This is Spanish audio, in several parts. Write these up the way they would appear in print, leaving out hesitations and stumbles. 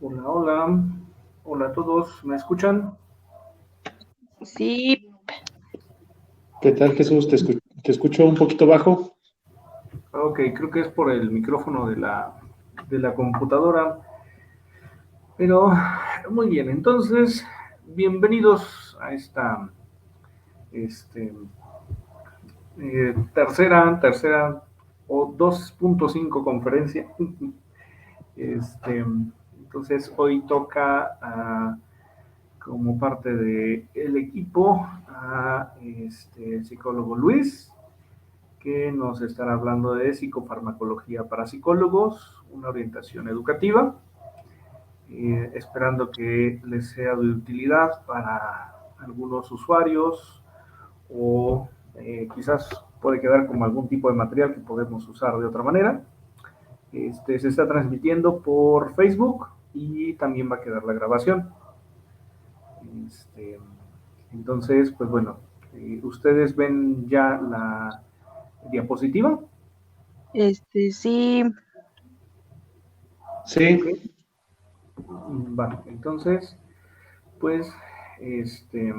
Hola, hola. Hola a todos. ¿Me escuchan? Sí, ¿Qué tal, Jesús? Te escucho un poquito bajo. Ok, creo que es por el micrófono de la computadora. Pero muy bien, entonces, bienvenidos a esta este, tercera o 2.5 conferencia. Entonces, hoy toca como parte del equipo a psicólogo Luis, que nos estará hablando de psicofarmacología para psicólogos, una orientación educativa, esperando que les sea de utilidad para algunos usuarios o quizás puede quedar como algún tipo de material que podemos usar de otra manera. Se está transmitiendo por Facebook y también va a quedar la grabación. Este, entonces, pues bueno, ustedes ven ya la diapositiva. sí, Ok, Sí, va. Entonces, pues, este,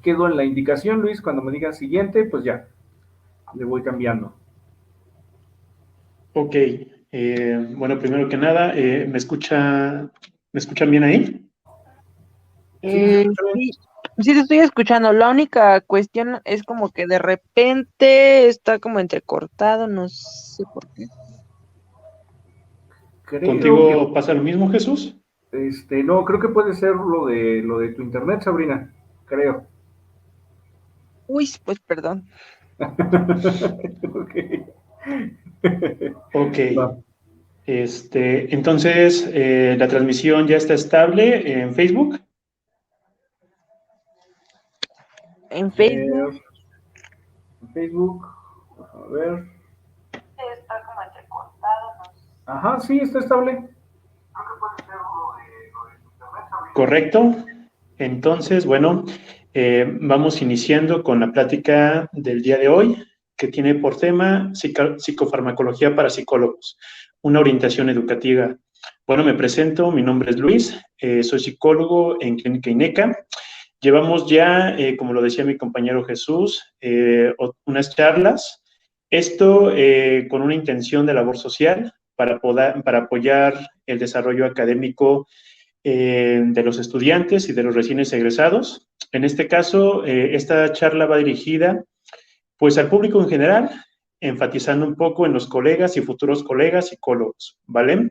quedo en la indicación, Luis, cuando me digas siguiente, pues ya, le voy cambiando. ok. Bueno, primero que nada, ¿me escuchan bien ahí? Sí, se escucha bien. sí, sí te estoy escuchando. La única cuestión es como que de repente está como entrecortado, no sé por qué. Creo que, ¿Contigo pasa lo mismo, Jesús? no, creo que puede ser lo de tu internet, Sabrina, creo. Uy, pues perdón. Ok. Ok. Va. Entonces, la transmisión ya está estable en Facebook. En A ver, Facebook en Facebook, a ver. está como entrecortado, no sé. Ajá, sí, está estable. Correcto. Entonces, bueno, vamos iniciando con la plática del día de hoy, que tiene por tema psicofarmacología para psicólogos, una orientación educativa. Bueno, me presento, mi nombre es Luis, soy psicólogo en Clínica INECA. Llevamos ya, como lo decía mi compañero Jesús, unas charlas, esto con una intención de labor social para apoyar el desarrollo académico de los estudiantes y de los recién egresados. En este caso, esta charla va dirigida pues al público en general, enfatizando un poco en los colegas y futuros colegas psicólogos, ¿vale?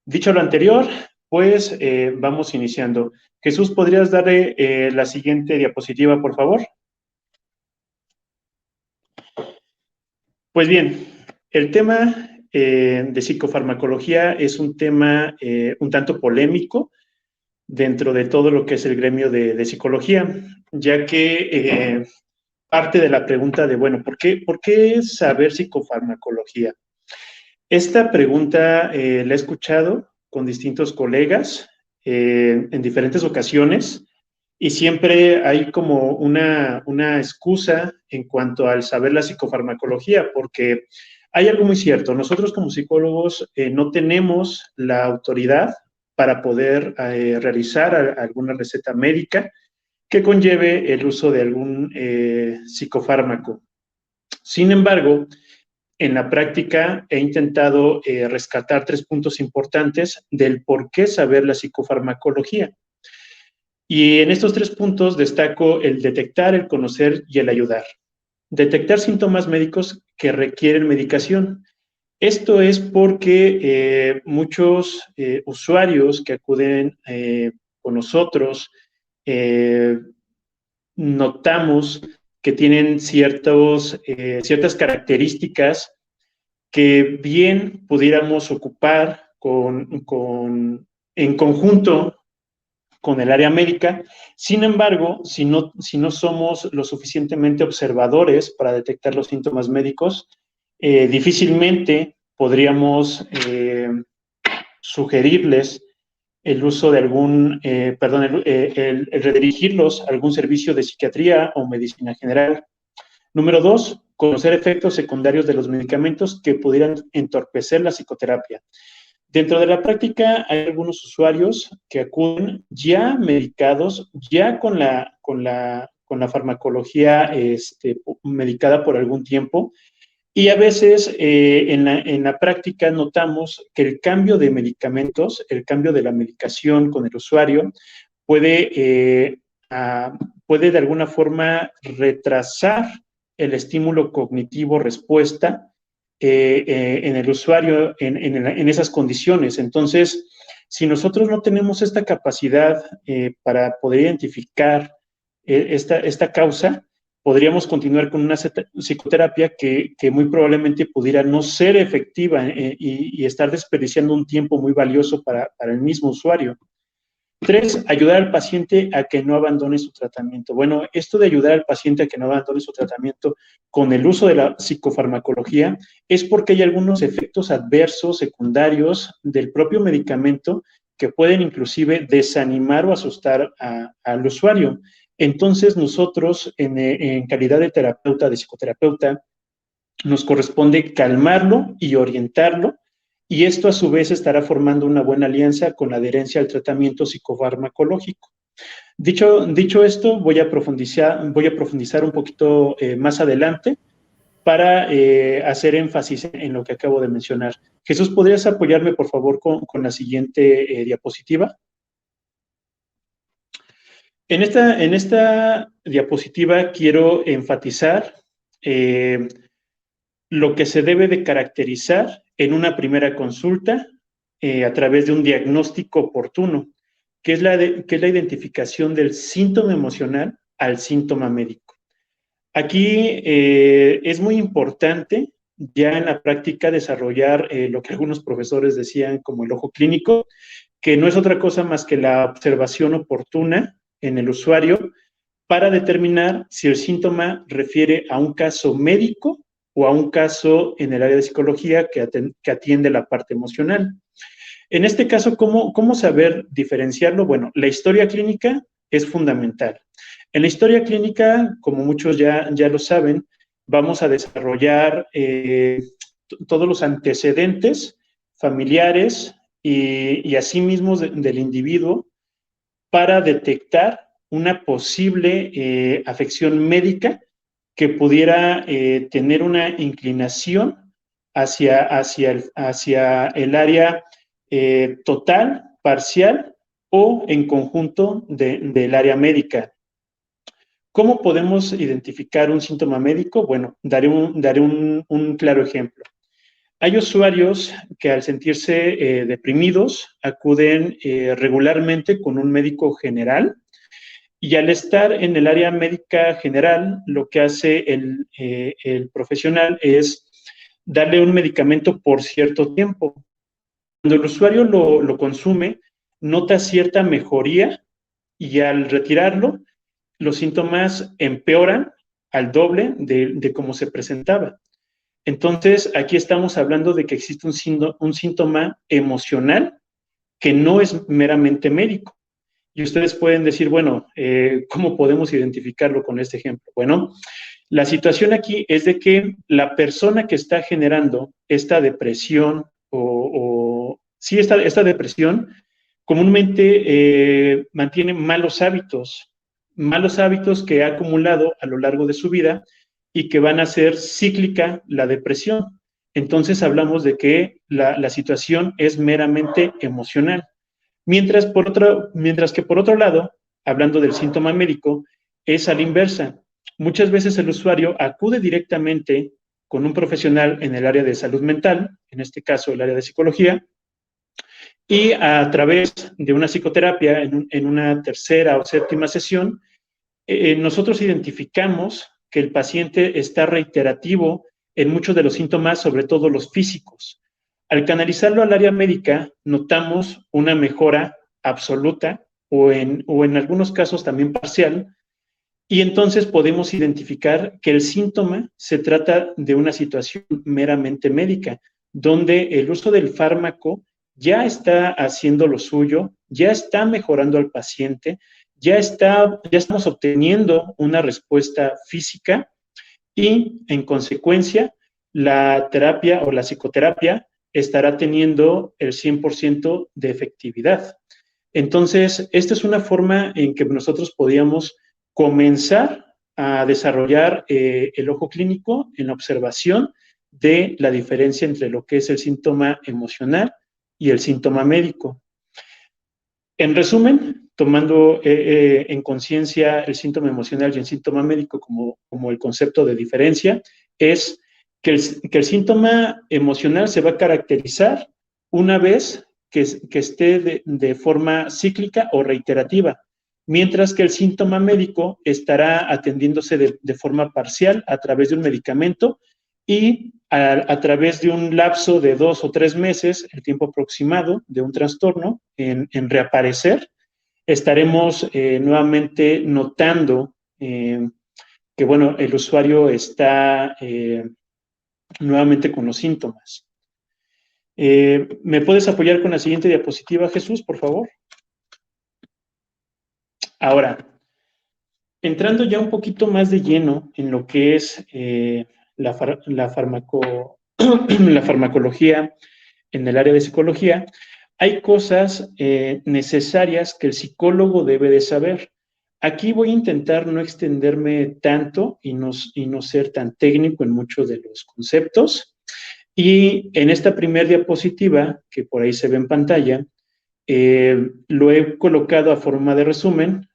Dicho lo anterior, pues vamos iniciando. Jesús, ¿podrías darle la siguiente diapositiva, por favor? Pues bien, el tema de psicofarmacología es un tema un tanto polémico dentro de todo lo que es el gremio de psicología, ya que parte de la pregunta de, bueno, ¿por qué saber psicofarmacología? Esta pregunta la he escuchado con distintos colegas en diferentes ocasiones y siempre hay como una excusa en cuanto al saber la psicofarmacología, porque hay algo muy cierto, nosotros como psicólogos no tenemos la autoridad para poder realizar alguna receta médica que conlleve el uso de algún psicofármaco. Sin embargo, en la práctica he intentado rescatar 3 puntos importantes del por qué saber la psicofarmacología. Y en estos 3 puntos destaco el detectar, el conocer y el ayudar. Detectar síntomas médicos que requieren medicación. Esto es porque muchos usuarios que acuden con nosotros eh, notamos que tienen ciertas características que bien pudiéramos ocupar en conjunto con el área médica. Sin embargo, si no somos lo suficientemente observadores para detectar los síntomas médicos, difícilmente podríamos sugerirles el uso de el redirigirlos a algún servicio de psiquiatría o medicina general. Número 2, conocer efectos secundarios de los medicamentos que pudieran entorpecer la psicoterapia. Dentro de la práctica hay algunos usuarios que acuden ya medicados, ya con la farmacología medicada por algún tiempo, y a veces en la práctica notamos que el cambio de medicamentos, el cambio de la medicación con el usuario puede de alguna forma retrasar el estímulo cognitivo respuesta en el usuario en esas condiciones. Entonces, si nosotros no tenemos esta capacidad para poder identificar esta causa, podríamos continuar con una psicoterapia que muy probablemente pudiera no ser efectiva y estar desperdiciando un tiempo muy valioso para el mismo usuario. 3, ayudar al paciente a que no abandone su tratamiento. Bueno, esto de ayudar al paciente a que no abandone su tratamiento con el uso de la psicofarmacología es porque hay algunos efectos adversos secundarios del propio medicamento que pueden inclusive desanimar o asustar al usuario. Entonces, nosotros, en calidad de terapeuta, de psicoterapeuta, nos corresponde calmarlo y orientarlo, y esto a su vez estará formando una buena alianza con la adherencia al tratamiento psicofarmacológico. Dicho esto, voy a profundizar un poquito más adelante para hacer énfasis en lo que acabo de mencionar. Jesús, ¿podrías apoyarme, por favor, con la siguiente diapositiva? En esta diapositiva quiero enfatizar lo que se debe de caracterizar en una primera consulta a través de un diagnóstico oportuno, que es la identificación del síntoma emocional al síntoma médico. Aquí es muy importante ya en la práctica desarrollar lo que algunos profesores decían como el ojo clínico, que no es otra cosa más que la observación oportuna en el usuario para determinar si el síntoma refiere a un caso médico o a un caso en el área de psicología que atiende la parte emocional. En este caso, ¿cómo saber diferenciarlo? Bueno, la historia clínica es fundamental. En la historia clínica, como muchos ya lo saben, vamos a desarrollar todos los antecedentes familiares y asimismo del individuo para detectar una posible afección médica que pudiera tener una inclinación hacia el área total, parcial o en conjunto del área médica. ¿Cómo podemos identificar un síntoma médico? Bueno, daré un claro ejemplo. Hay usuarios que al sentirse deprimidos acuden regularmente con un médico general, y al estar en el área médica general, lo que hace el profesional es darle un medicamento por cierto tiempo. Cuando el usuario lo consume, nota cierta mejoría y al retirarlo, los síntomas empeoran al doble de cómo se presentaba. Entonces, aquí estamos hablando de que existe un síntoma emocional que no es meramente médico. Y ustedes pueden decir, bueno, ¿cómo podemos identificarlo con este ejemplo? Bueno, la situación aquí es de que la persona que está generando esta depresión esta depresión comúnmente mantiene malos hábitos que ha acumulado a lo largo de su vida y que van a hacer cíclica la depresión. Entonces hablamos de que la situación es meramente emocional. Mientras que por otro lado, hablando del síntoma médico, es a la inversa. Muchas veces el usuario acude directamente con un profesional en el área de salud mental, en este caso el área de psicología, y a través de una psicoterapia en una tercera o séptima sesión, nosotros identificamos que el paciente está reiterativo en muchos de los síntomas, sobre todo los físicos. Al canalizarlo al área médica, notamos una mejora absoluta o en algunos casos también parcial, y entonces podemos identificar que el síntoma se trata de una situación meramente médica, donde el uso del fármaco ya está haciendo lo suyo, ya está mejorando al paciente, ya estamos obteniendo una respuesta física y, en consecuencia, la terapia o la psicoterapia estará teniendo el 100% de efectividad. Entonces, esta es una forma en que nosotros podíamos comenzar a desarrollar el ojo clínico en la observación de la diferencia entre lo que es el síntoma emocional y el síntoma médico. En resumen, tomando en conciencia el síntoma emocional y el síntoma médico como el concepto de diferencia, es que el síntoma emocional se va a caracterizar una vez que esté de forma cíclica o reiterativa, mientras que el síntoma médico estará atendiéndose de forma parcial a través de un medicamento y a través de un lapso de 2 o 3 meses, el tiempo aproximado de un trastorno en reaparecer, estaremos nuevamente notando que, bueno, el usuario está nuevamente con los síntomas. ¿Me puedes apoyar con la siguiente diapositiva, Jesús, por favor? Ahora, entrando ya un poquito más de lleno en lo que es la farmacología en el área de psicología, hay cosas necesarias que el psicólogo debe de saber. Aquí voy a intentar no extenderme tanto y no ser tan técnico en muchos de los conceptos. Y en esta primera diapositiva, que por ahí se ve en pantalla, lo he colocado a forma de resumen,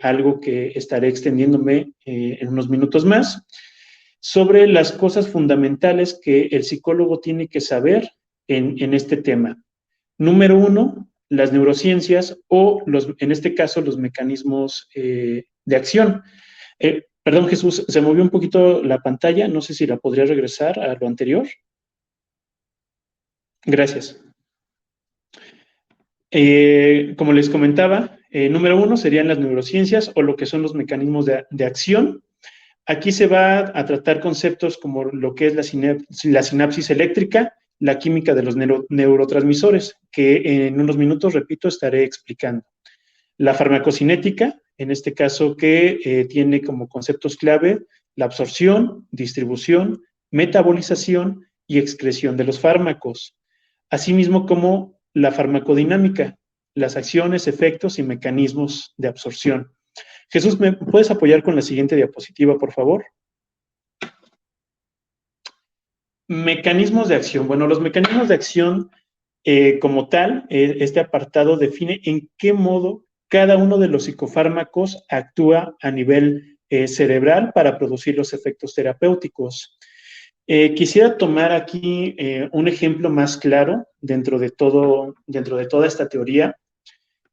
algo que estaré extendiéndome en unos minutos más, sobre las cosas fundamentales que el psicólogo tiene que saber en este tema. Número 1, las neurociencias o, en este caso, los mecanismos de acción. Perdón, Jesús, se movió un poquito la pantalla, no sé si la podría regresar a lo anterior. Gracias. Como les comentaba, número 1 serían las neurociencias o lo que son los mecanismos de acción. Aquí se va a tratar conceptos como lo que es la sinapsis eléctrica, la química de los neurotransmisores, que en unos minutos, repito, estaré explicando. La farmacocinética, en este caso que tiene como conceptos clave la absorción, distribución, metabolización y excreción de los fármacos. Asimismo como la farmacodinámica, las acciones, efectos y mecanismos de absorción. Jesús, ¿me puedes apoyar con la siguiente diapositiva, por favor? Mecanismos de acción. Bueno, los mecanismos de acción como tal, este apartado define en qué modo cada uno de los psicofármacos actúa a nivel cerebral para producir los efectos terapéuticos. Quisiera tomar aquí un ejemplo más claro dentro de toda esta teoría,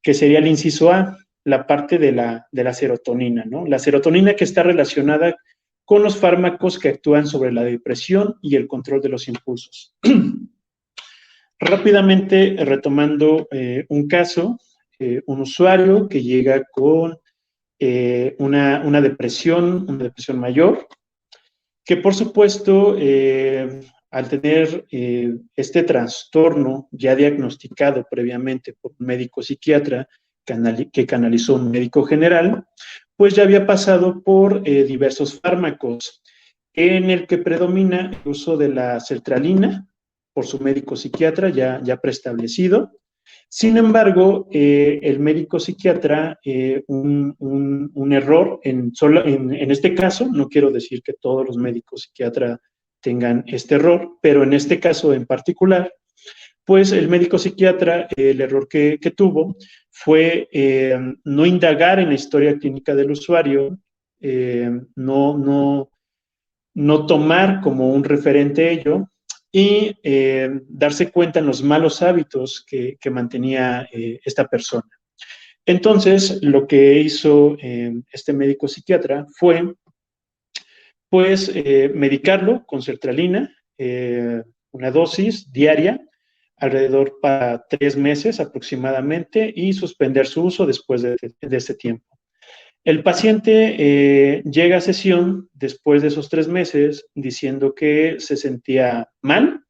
que sería el inciso A, la parte de la serotonina, ¿no? La serotonina que está relacionada con los fármacos que actúan sobre la depresión y el control de los impulsos. Rápidamente, retomando un caso, un usuario que llega con una depresión mayor, que por supuesto, al tener este trastorno ya diagnosticado previamente por un médico psiquiatra que canalizó un médico general, pues ya había pasado por diversos fármacos, en el que predomina el uso de la sertralina por su médico psiquiatra ya preestablecido. Sin embargo, el médico psiquiatra, un error en este caso, no quiero decir que todos los médicos psiquiatras tengan este error, pero en este caso en particular, pues el médico psiquiatra, el error que tuvo fue no indagar en la historia clínica del usuario, no tomar como un referente ello y darse cuenta en los malos hábitos que mantenía esta persona. Entonces, lo que hizo este médico psiquiatra fue, pues, medicarlo con sertralina, una dosis diaria, alrededor para 3 meses aproximadamente, y suspender su uso después de este tiempo. El paciente llega a sesión después de esos 3 meses diciendo que se sentía mal,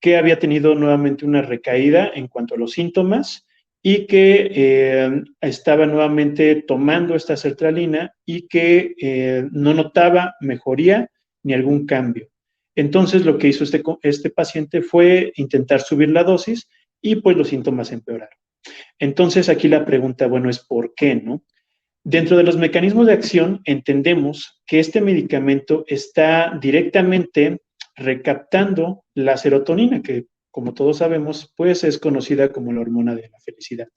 que había tenido nuevamente una recaída en cuanto a los síntomas y que estaba nuevamente tomando esta sertralina y que no notaba mejoría ni algún cambio. Entonces, lo que hizo este paciente fue intentar subir la dosis y pues los síntomas empeoraron. Entonces, aquí la pregunta, bueno, es ¿por qué, no? Dentro de los mecanismos de acción, entendemos que este medicamento está directamente recaptando la serotonina, que como todos sabemos, pues es conocida como la hormona de la felicidad.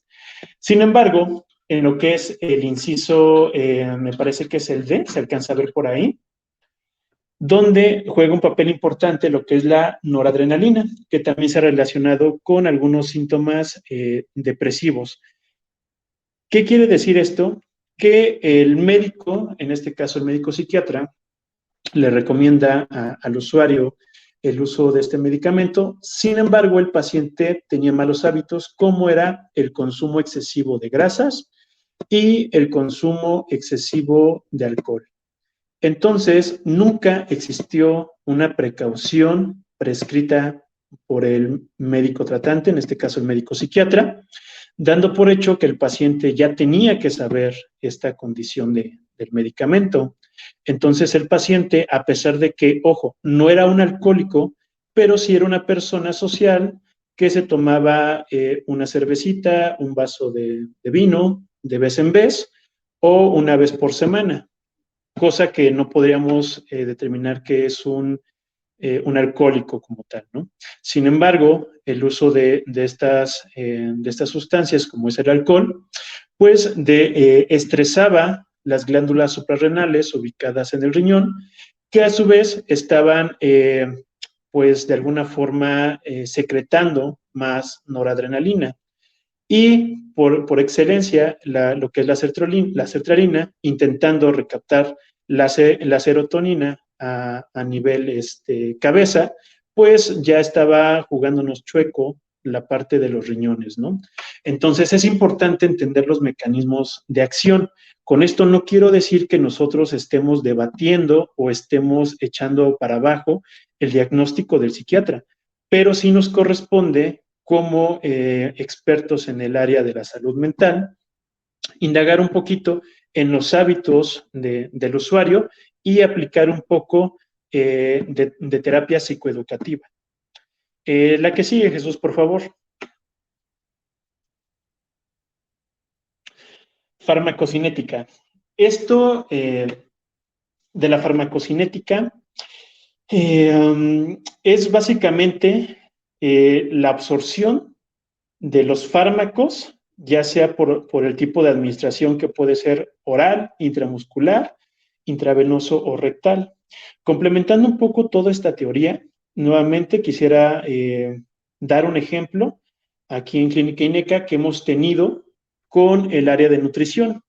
Sin embargo, en lo que es el inciso, me parece que es el D, se alcanza a ver por ahí, donde juega un papel importante lo que es la noradrenalina, que también se ha relacionado con algunos síntomas depresivos. ¿Qué quiere decir esto? Que el médico, en este caso el médico psiquiatra, le recomienda al usuario el uso de este medicamento. Sin embargo, el paciente tenía malos hábitos, como era el consumo excesivo de grasas y el consumo excesivo de alcohol. Entonces, nunca existió una precaución prescrita por el médico tratante, en este caso el médico psiquiatra, dando por hecho que el paciente ya tenía que saber esta condición del medicamento. Entonces, el paciente, a pesar de que, ojo, no era un alcohólico, pero sí era una persona social que se tomaba una cervecita, un vaso de vino de vez en vez o una vez por semana, cosa que no podríamos determinar que es un alcohólico como tal, ¿no? Sin embargo, el uso de estas sustancias, como es el alcohol, pues estresaba las glándulas suprarrenales ubicadas en el riñón, que a su vez estaban, pues de alguna forma, secretando más noradrenalina. Y por excelencia, lo que es la sertralina, intentando recaptar la serotonina a nivel cabeza, pues ya estaba jugándonos chueco la parte de los riñones, ¿no? Entonces es importante entender los mecanismos de acción. Con esto no quiero decir que nosotros estemos debatiendo o estemos echando para abajo el diagnóstico del psiquiatra, pero sí nos corresponde como expertos en el área de la salud mental, indagar un poquito en los hábitos del usuario y aplicar un poco de terapia psicoeducativa. La que sigue, Jesús, por favor. Farmacocinética. Esto de la farmacocinética es básicamente la absorción de los fármacos, ya sea por el tipo de administración que puede ser oral, intramuscular, intravenoso o rectal. Complementando un poco toda esta teoría, nuevamente quisiera dar un ejemplo aquí en Clínica INECA que hemos tenido con el área de nutrición,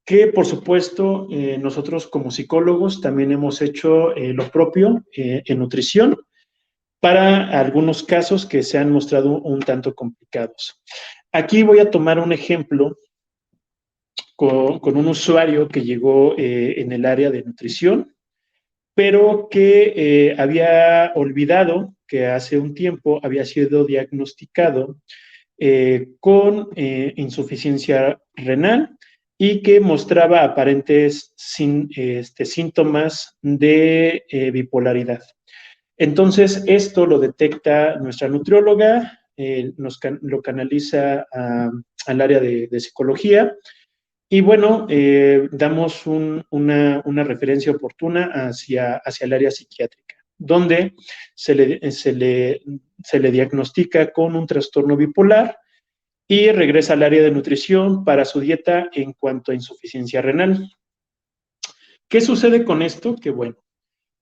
que por supuesto nosotros como psicólogos también hemos hecho lo propio en nutrición para algunos casos que se han mostrado un tanto complicados. Aquí voy a tomar un ejemplo con un usuario que llegó en el área de nutrición, pero que había olvidado que hace un tiempo había sido diagnosticado con insuficiencia renal y que mostraba aparentes síntomas de bipolaridad. Entonces, esto lo detecta nuestra nutrióloga, lo canaliza al área de psicología y bueno, damos una referencia oportuna hacia el área psiquiátrica, donde se le diagnostica con un trastorno bipolar y regresa al área de nutrición para su dieta en cuanto a insuficiencia renal. ¿Qué sucede con esto? Que bueno,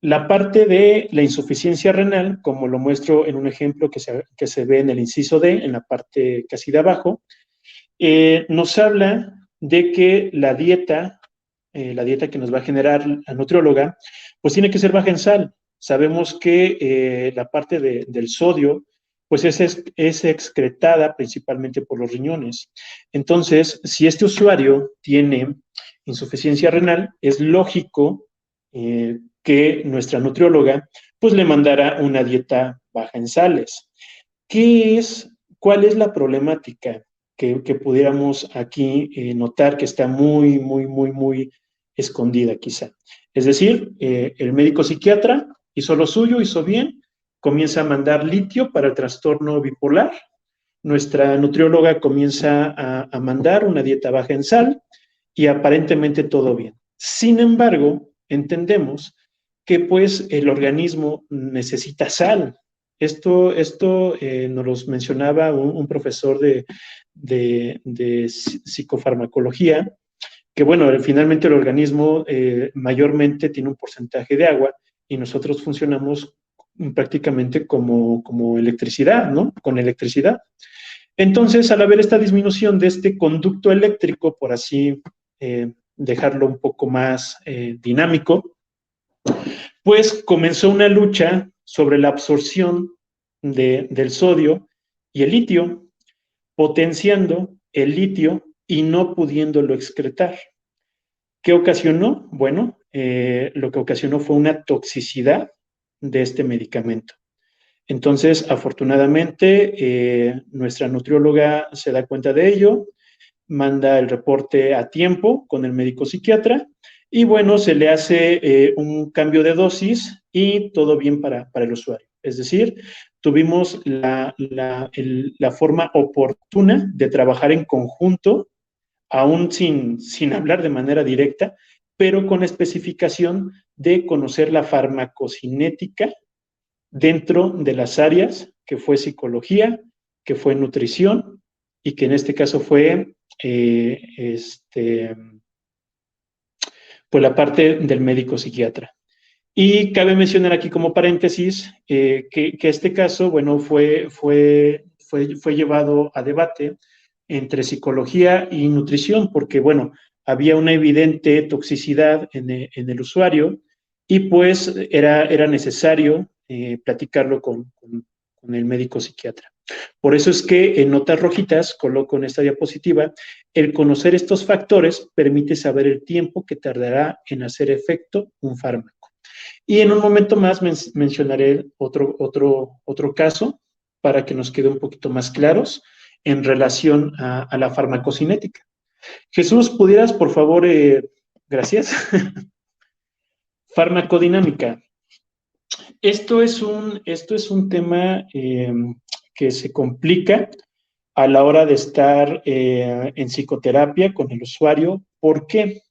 la parte de la insuficiencia renal, como lo muestro en un ejemplo que se ve en el inciso D, en la parte casi de abajo, nos habla de que la dieta que nos va a generar la nutrióloga, pues tiene que ser baja en sal. Sabemos que la parte del sodio, pues es excretada principalmente por los riñones. Entonces, si este usuario tiene insuficiencia renal, es lógico que nuestra nutrióloga pues le mandará una dieta baja en sales. ¿Cuál es la problemática que pudiéramos aquí notar que está muy escondida quizá? Es decir, el médico psiquiatra hizo lo suyo, hizo bien, comienza a mandar litio para el trastorno bipolar. Nuestra nutrióloga comienza a mandar una dieta baja en sal y aparentemente todo bien. Sin embargo, entendemos que pues el organismo necesita sal. Esto nos lo mencionaba un profesor de psicofarmacología, que bueno, finalmente el organismo mayormente tiene un porcentaje de agua y nosotros funcionamos prácticamente como electricidad, ¿no? Con electricidad. Entonces, al haber esta disminución de este conducto eléctrico, por así dejarlo un poco más dinámico, pues comenzó una lucha sobre la absorción del sodio y el litio, potenciando el litio y no pudiéndolo excretar. ¿Qué ocasionó? Bueno, lo que ocasionó fue una toxicidad de este medicamento. Entonces, afortunadamente, nuestra nutrióloga se da cuenta de ello, manda el reporte a tiempo con el médico psiquiatra y bueno, se le hace un cambio de dosis y todo bien para el usuario. Es decir, tuvimos la forma oportuna de trabajar en conjunto, aún sin hablar de manera directa, pero con especificación de conocer la farmacocinética dentro de las áreas que fue psicología, que fue nutrición y que en este caso fue pues la parte del médico psiquiatra. Y cabe mencionar aquí como paréntesis que este caso, bueno, fue llevado a debate entre psicología y nutrición, porque, bueno, había una evidente toxicidad en el usuario y pues era necesario platicarlo con el médico psiquiatra. Por eso es que en notas rojitas coloco en esta diapositiva, el conocer estos factores permite saber el tiempo que tardará en hacer efecto un fármaco. Y en un momento más mencionaré otro caso para que nos quede un poquito más claros en relación a la farmacocinética. Jesús, ¿pudieras, por favor, gracias? Farmacodinámica. Esto es un tema que se complica a la hora de estar en psicoterapia con el usuario. ¿Por qué?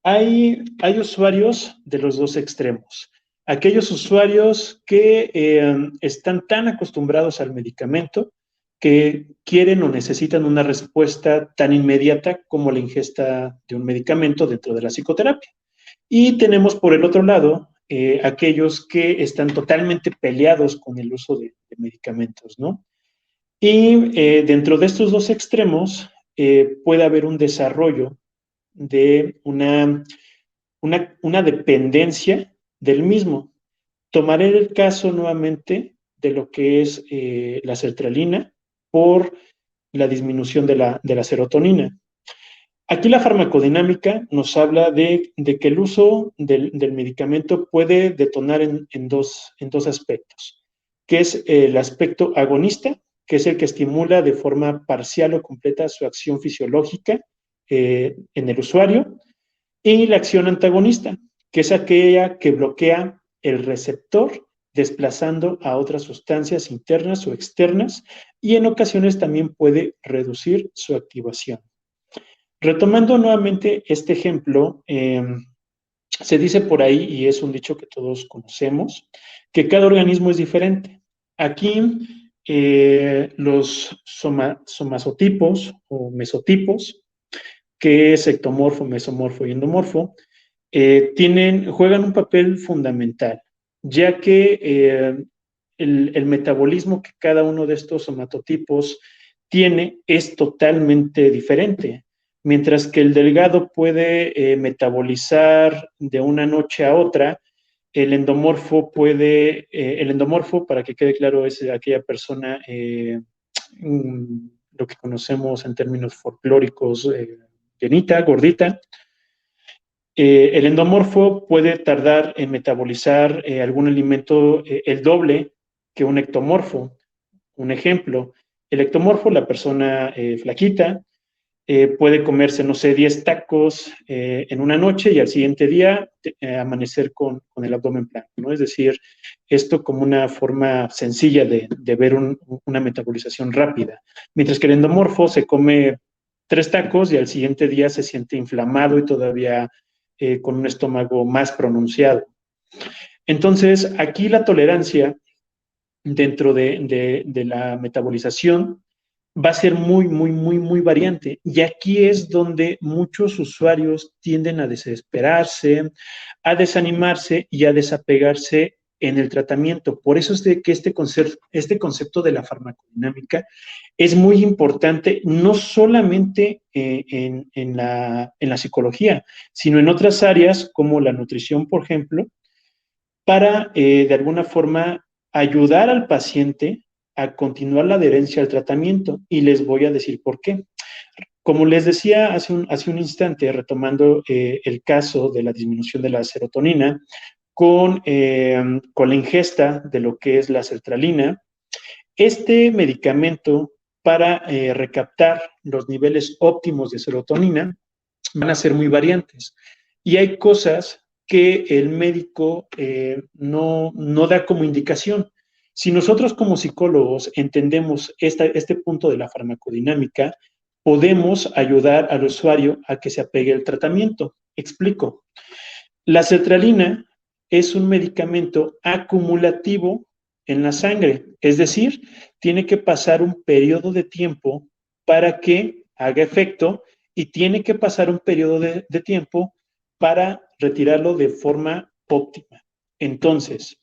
Hay usuarios de los dos extremos. Aquellos usuarios que están tan acostumbrados al medicamento que quieren o necesitan una respuesta tan inmediata como la ingesta de un medicamento dentro de la psicoterapia. Y tenemos por el otro lado aquellos que están totalmente peleados con el uso de medicamentos, ¿no? Y dentro de estos dos extremos puede haber un desarrollo de una dependencia del mismo. Tomaré el caso nuevamente de lo que es la sertralina por la disminución de la serotonina. Aquí la farmacodinámica nos habla de que el uso del medicamento puede detonar en dos aspectos, que es el aspecto agonista, que es el que estimula de forma parcial o completa su acción fisiológica en el usuario, y la acción antagonista, que es aquella que bloquea el receptor desplazando a otras sustancias internas o externas y en ocasiones también puede reducir su activación. Retomando nuevamente este ejemplo, se dice por ahí, y es un dicho que todos conocemos, que cada organismo es diferente. Aquí los somatotipos o mesotipos, que es ectomorfo, mesomorfo y endomorfo, juegan un papel fundamental, ya que el metabolismo que cada uno de estos somatotipos tiene es totalmente diferente. Mientras que el delgado puede metabolizar de una noche a otra, el endomorfo, para que quede claro, es aquella persona, lo que conocemos en términos folclóricos, llenita, gordita. El endomorfo puede tardar en metabolizar algún alimento el doble que un ectomorfo. Un ejemplo, el ectomorfo, la persona flaquita, puede comerse, no sé, 10 tacos en una noche y al siguiente día amanecer con el abdomen plano, ¿no? Es decir, esto como una forma sencilla de ver una metabolización rápida. Mientras que el endomorfo se come 3 tacos y al siguiente día se siente inflamado y todavía con un estómago más pronunciado. Entonces, aquí la tolerancia dentro de la metabolización va a ser muy, muy, muy, muy variante. Y aquí es donde muchos usuarios tienden a desesperarse, a desanimarse y a desapegarse en el tratamiento. Por eso es de que este concepto de la farmacodinámica es muy importante, no solamente en la psicología, sino en otras áreas como la nutrición, por ejemplo, para de alguna forma ayudar al paciente a continuar la adherencia al tratamiento. Y les voy a decir por qué. Como les decía hace un instante, retomando el caso de la disminución de la serotonina con la ingesta de lo que es la sertralina, este medicamento para recaptar los niveles óptimos de serotonina van a ser muy variantes. Y hay cosas que el médico no da como indicación. Si nosotros como psicólogos entendemos este punto de la farmacodinámica, podemos ayudar al usuario a que se apegue al tratamiento. Explico. La sertralina es un medicamento acumulativo en la sangre, es decir, tiene que pasar un periodo de tiempo para que haga efecto y tiene que pasar un periodo de tiempo para retirarlo de forma óptima. Entonces,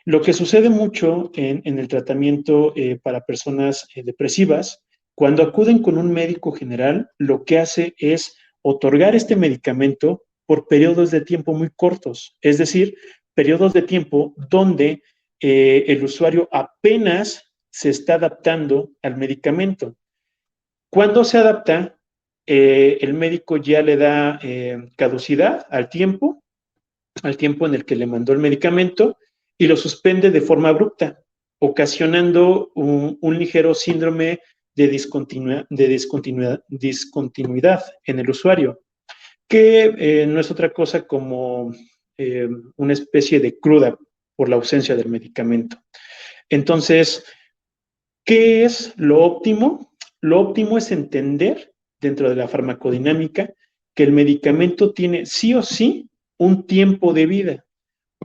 lo que sucede mucho en el tratamiento para personas depresivas, cuando acuden con un médico general, lo que hace es otorgar este medicamento por periodos de tiempo muy cortos, es decir, periodos de tiempo donde el usuario apenas se está adaptando al medicamento. Cuando se adapta, el médico ya le da caducidad al tiempo en el que le mandó el medicamento y lo suspende de forma abrupta, ocasionando un ligero síndrome de discontinuidad en el usuario, que no es otra cosa como una especie de cruda por la ausencia del medicamento. Entonces, ¿qué es lo óptimo? Lo óptimo es entender dentro de la farmacodinámica que el medicamento tiene sí o sí un tiempo de vida,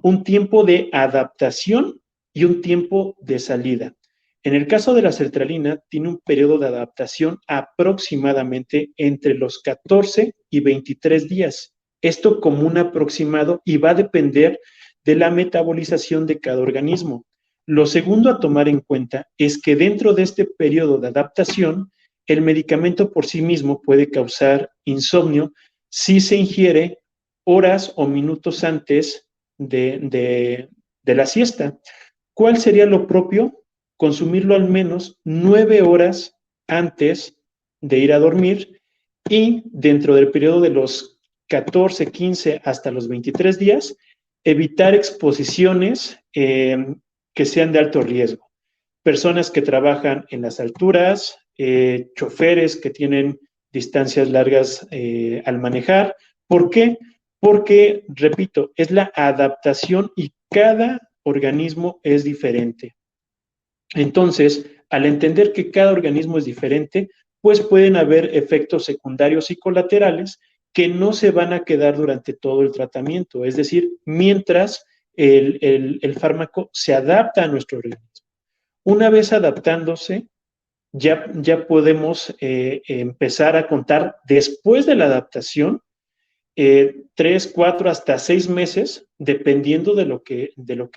un tiempo de adaptación y un tiempo de salida. En el caso de la sertralina, tiene un periodo de adaptación aproximadamente entre los 14 y 23 días. Esto como un aproximado y va a depender de la metabolización de cada organismo. Lo segundo a tomar en cuenta es que dentro de este periodo de adaptación, el medicamento por sí mismo puede causar insomnio si se ingiere horas o minutos antes de la siesta. ¿Cuál sería lo propio? Consumirlo al menos 9 horas antes de ir a dormir y dentro del periodo de los 14, 15 hasta los 23 días, evitar exposiciones que sean de alto riesgo. Personas que trabajan en las alturas, choferes que tienen distancias largas al manejar. ¿Por qué? Porque, repito, es la adaptación y cada organismo es diferente. Entonces, al entender que cada organismo es diferente, pues pueden haber efectos secundarios y colaterales que no se van a quedar durante todo el tratamiento, es decir, mientras el fármaco se adapta a nuestro organismo. Una vez adaptándose, ya podemos empezar a contar después de la adaptación 3, 4, hasta 6 meses, dependiendo de lo que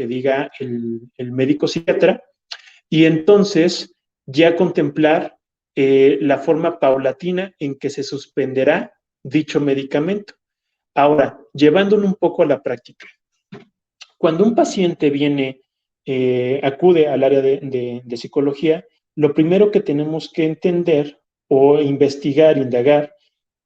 diga el médico psiquiatra, y entonces ya contemplar la forma paulatina en que se suspenderá dicho medicamento. Ahora, llevándolo un poco a la práctica. Cuando un paciente acude al área de psicología, lo primero que tenemos que entender o investigar, indagar,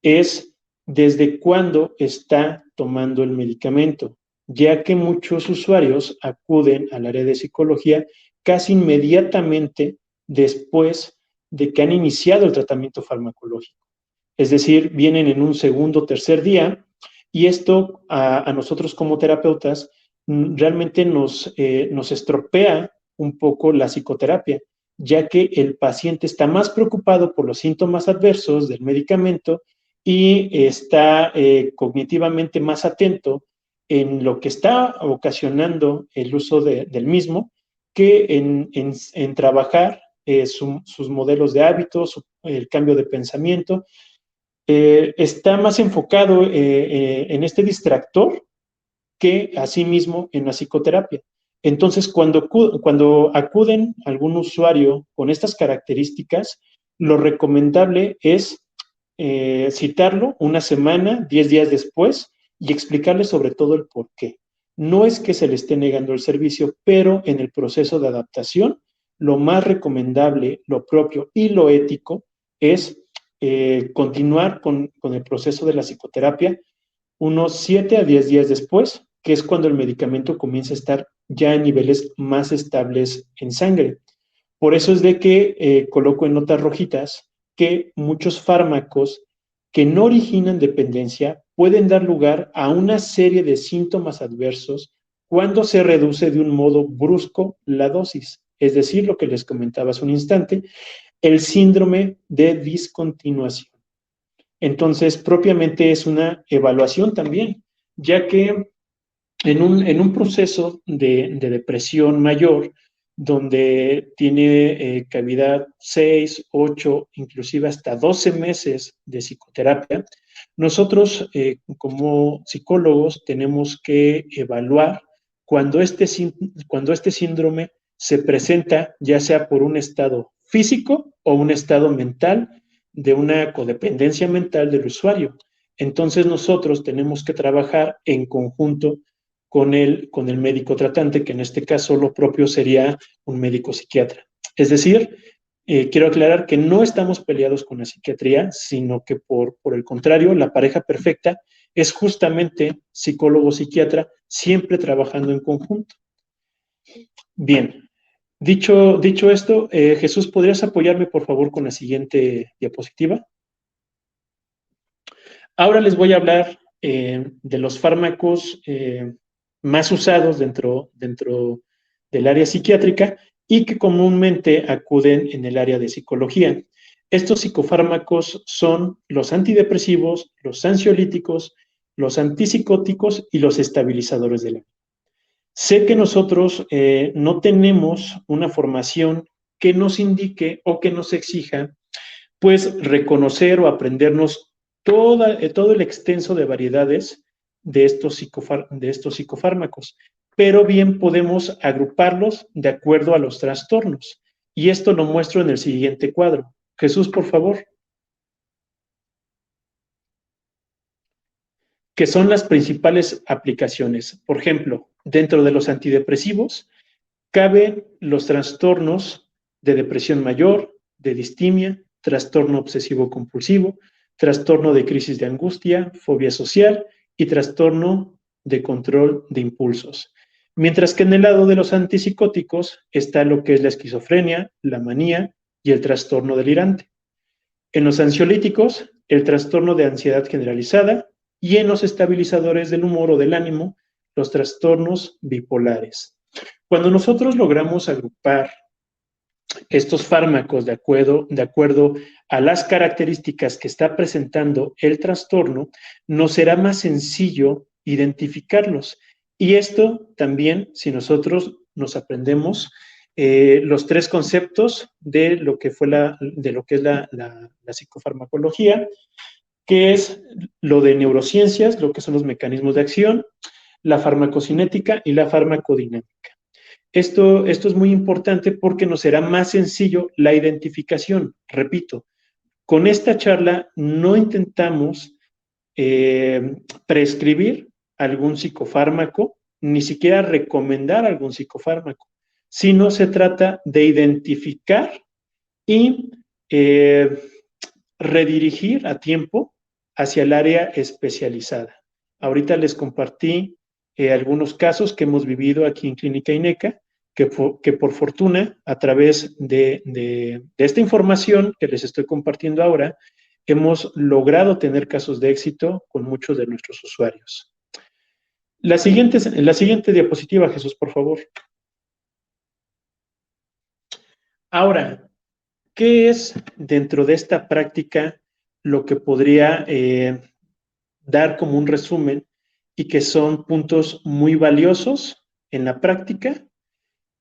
es desde cuándo está tomando el medicamento, ya que muchos usuarios acuden al área de psicología casi inmediatamente después de que han iniciado el tratamiento farmacológico. es decir, vienen en un segundo o tercer día, y esto a nosotros como terapeutas realmente nos estropea un poco la psicoterapia, ya que el paciente está más preocupado por los síntomas adversos del medicamento y está cognitivamente más atento en lo que está ocasionando el uso del mismo que en trabajar sus modelos de hábitos, el cambio de pensamiento. Está más enfocado en este distractor que asimismo en la psicoterapia. Entonces, cuando acuden a algún usuario con estas características, lo recomendable es citarlo una semana, 10 días después, y explicarle sobre todo el por qué. No es que se le esté negando el servicio, pero en el proceso de adaptación, lo más recomendable, lo propio y lo ético es continuar con el proceso de la psicoterapia unos 7 a 10 días después, que es cuando el medicamento comienza a estar ya en niveles más estables en sangre. Por eso es de que coloco en notas rojitas que muchos fármacos que no originan dependencia pueden dar lugar a una serie de síntomas adversos cuando se reduce de un modo brusco la dosis. Es decir, lo que les comentaba hace un instante, el síndrome de discontinuación. Entonces, propiamente es una evaluación también, ya que en un proceso de depresión mayor, donde tiene cavidad 6, 8, inclusive hasta 12 meses de psicoterapia, nosotros como psicólogos tenemos que evaluar cuando este síndrome se presenta, ya sea por un estado físico o un estado mental, de una codependencia mental del usuario. Entonces nosotros tenemos que trabajar en conjunto con el médico tratante, que en este caso lo propio sería un médico psiquiatra. Es decir, quiero aclarar que no estamos peleados con la psiquiatría, sino que por el contrario, la pareja perfecta es justamente psicólogo-psiquiatra, siempre trabajando en conjunto. Bien, dicho esto, Jesús, ¿podrías apoyarme por favor con la siguiente diapositiva? Ahora les voy a hablar de los fármacos más usados dentro del área psiquiátrica y que comúnmente acuden en el área de psicología. Estos psicofármacos son los antidepresivos, los ansiolíticos, los antipsicóticos y los estabilizadores del ánimo. Sé que nosotros no tenemos una formación que nos indique o que nos exija, pues, reconocer o aprendernos todo el extenso de variedades de estos psicofármacos, pero bien podemos agruparlos de acuerdo a los trastornos. Y esto lo muestro en el siguiente cuadro. Jesús, por favor. ¿Qué son las principales aplicaciones? Por ejemplo, dentro de los antidepresivos, caben los trastornos de depresión mayor, de distimia, trastorno obsesivo-compulsivo, trastorno de crisis de angustia, fobia social y trastorno de control de impulsos. Mientras que en el lado de los antipsicóticos está lo que es la esquizofrenia, la manía y el trastorno delirante. En los ansiolíticos, el trastorno de ansiedad generalizada, y en los estabilizadores del humor o del ánimo, los trastornos bipolares. Cuando nosotros logramos agrupar estos fármacos de acuerdo a las características que está presentando el trastorno, nos será más sencillo identificarlos. Y esto también, si nosotros nos aprendemos los 3 conceptos de lo que es la psicofarmacología, que es lo de neurociencias, lo que son los mecanismos de acción, la farmacocinética y la farmacodinámica. Esto es muy importante porque nos será más sencillo la identificación. Repito, con esta charla no intentamos prescribir algún psicofármaco, ni siquiera recomendar algún psicofármaco, sino se trata de identificar y redirigir a tiempo hacia el área especializada. Ahorita les compartí algunos casos que hemos vivido aquí en Clínica INECA, que por fortuna, a través de esta información que les estoy compartiendo ahora, hemos logrado tener casos de éxito con muchos de nuestros usuarios. La siguiente diapositiva, Jesús, por favor. Ahora, ¿qué es dentro de esta práctica lo que podría dar como un resumen y que son puntos muy valiosos en la práctica?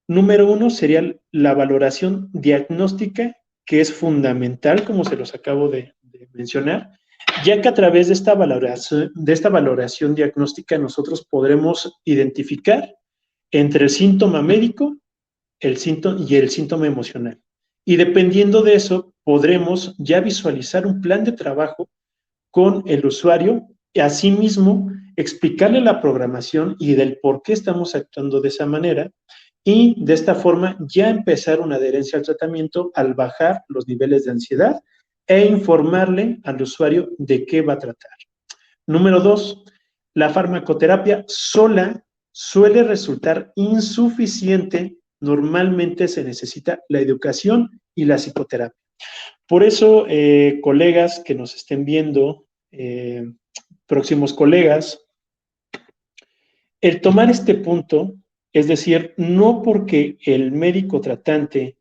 Número 1 sería la valoración diagnóstica, que es fundamental, como se los acabo de mencionar, ya que a través de esta valoración diagnóstica nosotros podremos identificar entre el síntoma médico y el síntoma emocional. Y dependiendo de eso, podremos ya visualizar un plan de trabajo con el usuario y asimismo explicarle la programación y del por qué estamos actuando de esa manera y de esta forma ya empezar una adherencia al tratamiento al bajar los niveles de ansiedad e informarle al usuario de qué va a tratar. Número 2, la farmacoterapia sola suele resultar insuficiente. Normalmente se necesita la educación y la psicoterapia. Por eso, colegas que nos estén viendo, próximos colegas, el tomar este punto, es decir, no porque el médico tratante,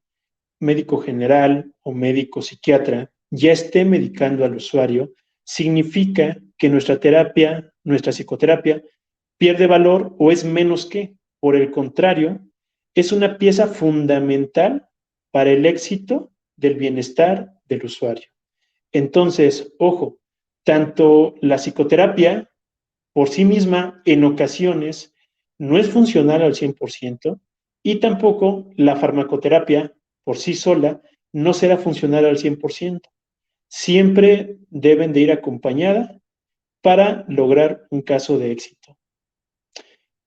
médico general o médico psiquiatra ya esté medicando al usuario, significa que nuestra terapia, nuestra psicoterapia, pierde valor o es menos que. Por el contrario, es una pieza fundamental para el éxito del bienestar del usuario. Entonces, ojo, tanto la psicoterapia por sí misma en ocasiones no es funcional al 100% y tampoco la farmacoterapia por sí sola no será funcional al 100%. Siempre deben de ir acompañada para lograr un caso de éxito.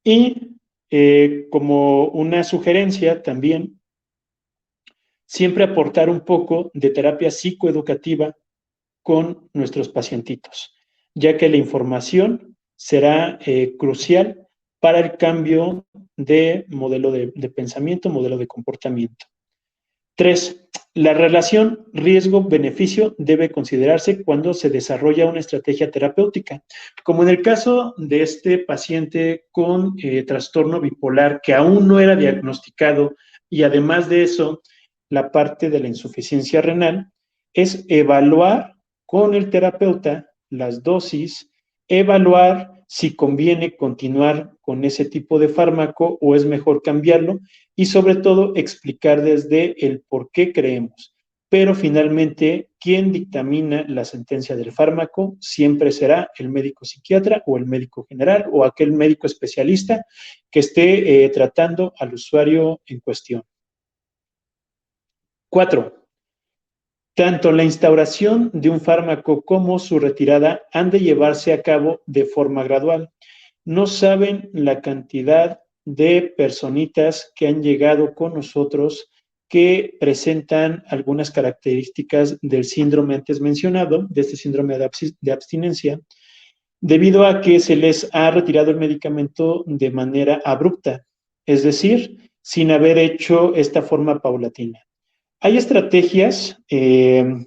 Y como una sugerencia también, siempre aportar un poco de terapia psicoeducativa con nuestros pacientitos, ya que la información será crucial para el cambio de modelo de pensamiento, modelo de comportamiento. 3. La relación riesgo-beneficio debe considerarse cuando se desarrolla una estrategia terapéutica, como en el caso de este paciente con trastorno bipolar que aún no era diagnosticado y además de eso, la parte de la insuficiencia renal, es evaluar con el terapeuta las dosis, evaluar si conviene continuar con ese tipo de fármaco o es mejor cambiarlo y sobre todo explicar desde el por qué creemos. Pero finalmente, quien dictamina la sentencia del fármaco siempre será el médico psiquiatra o el médico general o aquel médico especialista que esté tratando al usuario en cuestión. 4. Tanto la instauración de un fármaco como su retirada han de llevarse a cabo de forma gradual. No saben la cantidad de personitas que han llegado con nosotros que presentan algunas características del síndrome antes mencionado, de este síndrome de abstinencia, debido a que se les ha retirado el medicamento de manera abrupta, es decir, sin haber hecho esta forma paulatina. Hay estrategias que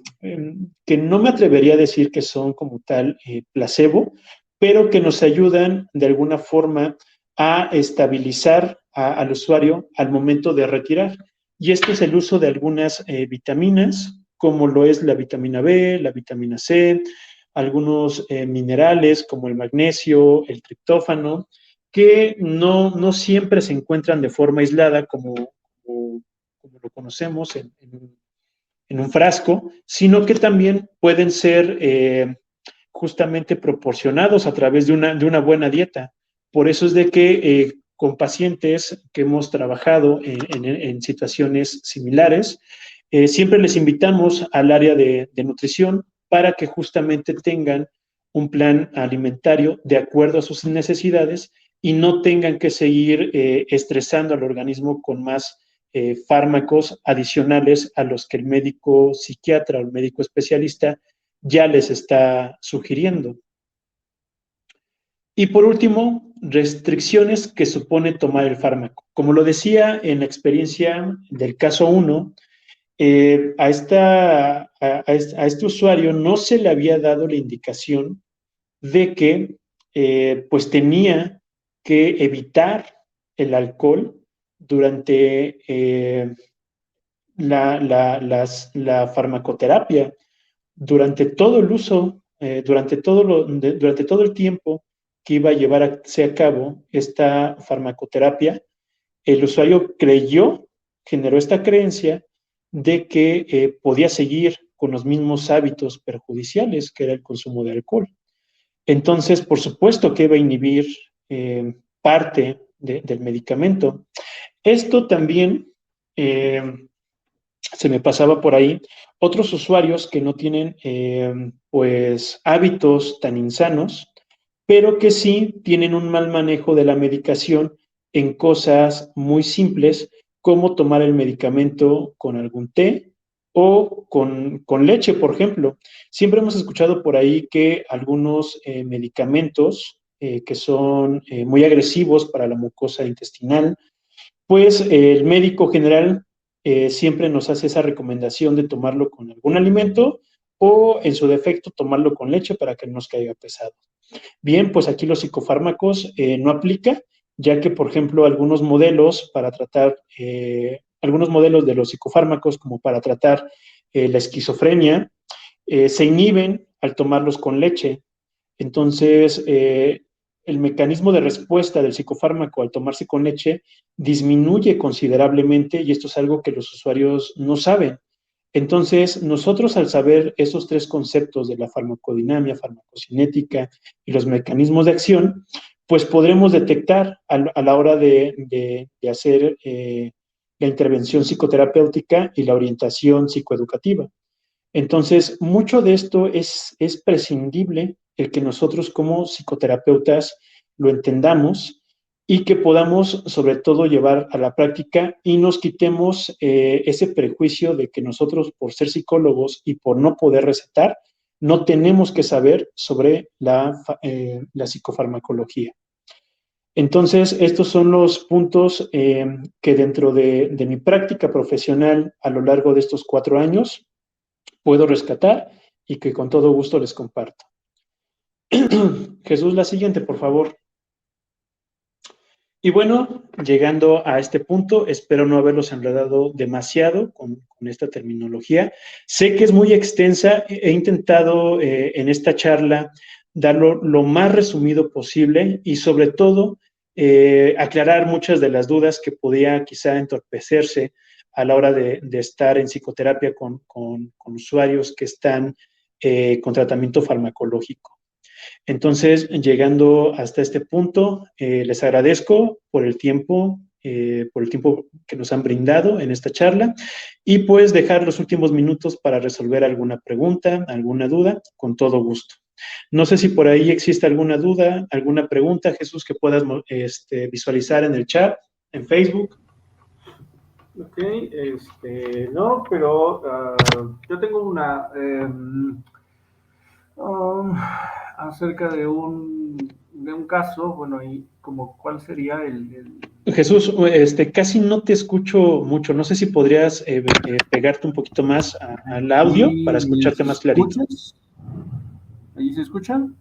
no me atrevería a decir que son como tal placebo, pero que nos ayudan de alguna forma a estabilizar al usuario al momento de retirar. Y esto es el uso de algunas vitaminas, como lo es la vitamina B, la vitamina C, algunos minerales como el magnesio, el triptófano, que no siempre se encuentran de forma aislada como lo conocemos en un frasco, sino que también pueden ser justamente proporcionados a través de una buena dieta. Por eso es de que con pacientes que hemos trabajado en situaciones similares, siempre les invitamos al área de nutrición para que justamente tengan un plan alimentario de acuerdo a sus necesidades y no tengan que seguir estresando al organismo con más fármacos adicionales a los que el médico psiquiatra o el médico especialista ya les está sugiriendo. Y por último, restricciones que supone tomar el fármaco. Como lo decía en la experiencia del caso 1, a este usuario no se le había dado la indicación de que pues tenía que evitar el alcohol durante la farmacoterapia, durante todo el uso, durante todo el tiempo que iba a llevarse a cabo esta farmacoterapia. El usuario generó esta creencia de que podía seguir con los mismos hábitos perjudiciales, que era el consumo de alcohol. Entonces, por supuesto que iba a inhibir parte del medicamento. Esto también se me pasaba por ahí. Otros usuarios que no tienen pues hábitos tan insanos, pero que sí tienen un mal manejo de la medicación en cosas muy simples, como tomar el medicamento con algún té o con leche, por ejemplo. Siempre hemos escuchado por ahí que algunos medicamentos que son muy agresivos para la mucosa intestinal, pues el médico general siempre nos hace esa recomendación de tomarlo con algún alimento o, en su defecto, tomarlo con leche para que no nos caiga pesado. Bien, pues aquí los psicofármacos no aplica, ya que, por ejemplo, algunos modelos de los psicofármacos, como para tratar la esquizofrenia, se inhiben al tomarlos con leche. Entonces, el mecanismo de respuesta del psicofármaco al tomarse con leche disminuye considerablemente, y esto es algo que los usuarios no saben. Entonces, nosotros, al saber esos tres conceptos de la farmacodinamia, farmacocinética y los mecanismos de acción, pues podremos detectar a la hora de hacer la intervención psicoterapéutica y la orientación psicoeducativa. Entonces, mucho de esto es prescindible el que nosotros como psicoterapeutas lo entendamos y que podamos, sobre todo, llevar a la práctica y nos quitemos ese prejuicio de que nosotros, por ser psicólogos y por no poder recetar, no tenemos que saber sobre la psicofarmacología. Entonces, estos son los puntos que dentro de mi práctica profesional a lo largo de estos 4 años puedo rescatar y que con todo gusto les comparto. Jesús, la siguiente, por favor. Y bueno, llegando a este punto, espero no haberlos enredado demasiado con esta terminología. Sé que es muy extensa, he intentado en esta charla darlo lo más resumido posible y, sobre todo, aclarar muchas de las dudas que podía quizá entorpecerse a la hora de estar en psicoterapia con usuarios que están con tratamiento farmacológico. Entonces, llegando hasta este punto, les agradezco por el tiempo que nos han brindado en esta charla, y pues dejar los últimos minutos para resolver alguna pregunta, alguna duda, con todo gusto. No sé si por ahí existe alguna duda, alguna pregunta, Jesús, que puedas visualizar en el chat, en Facebook. Ok, no, pero yo tengo una acerca de un caso, bueno, y como cuál sería Jesús, casi no te escucho mucho, no sé si podrías pegarte un poquito más al audio para escucharte más clarito. ¿Ahí se escuchan?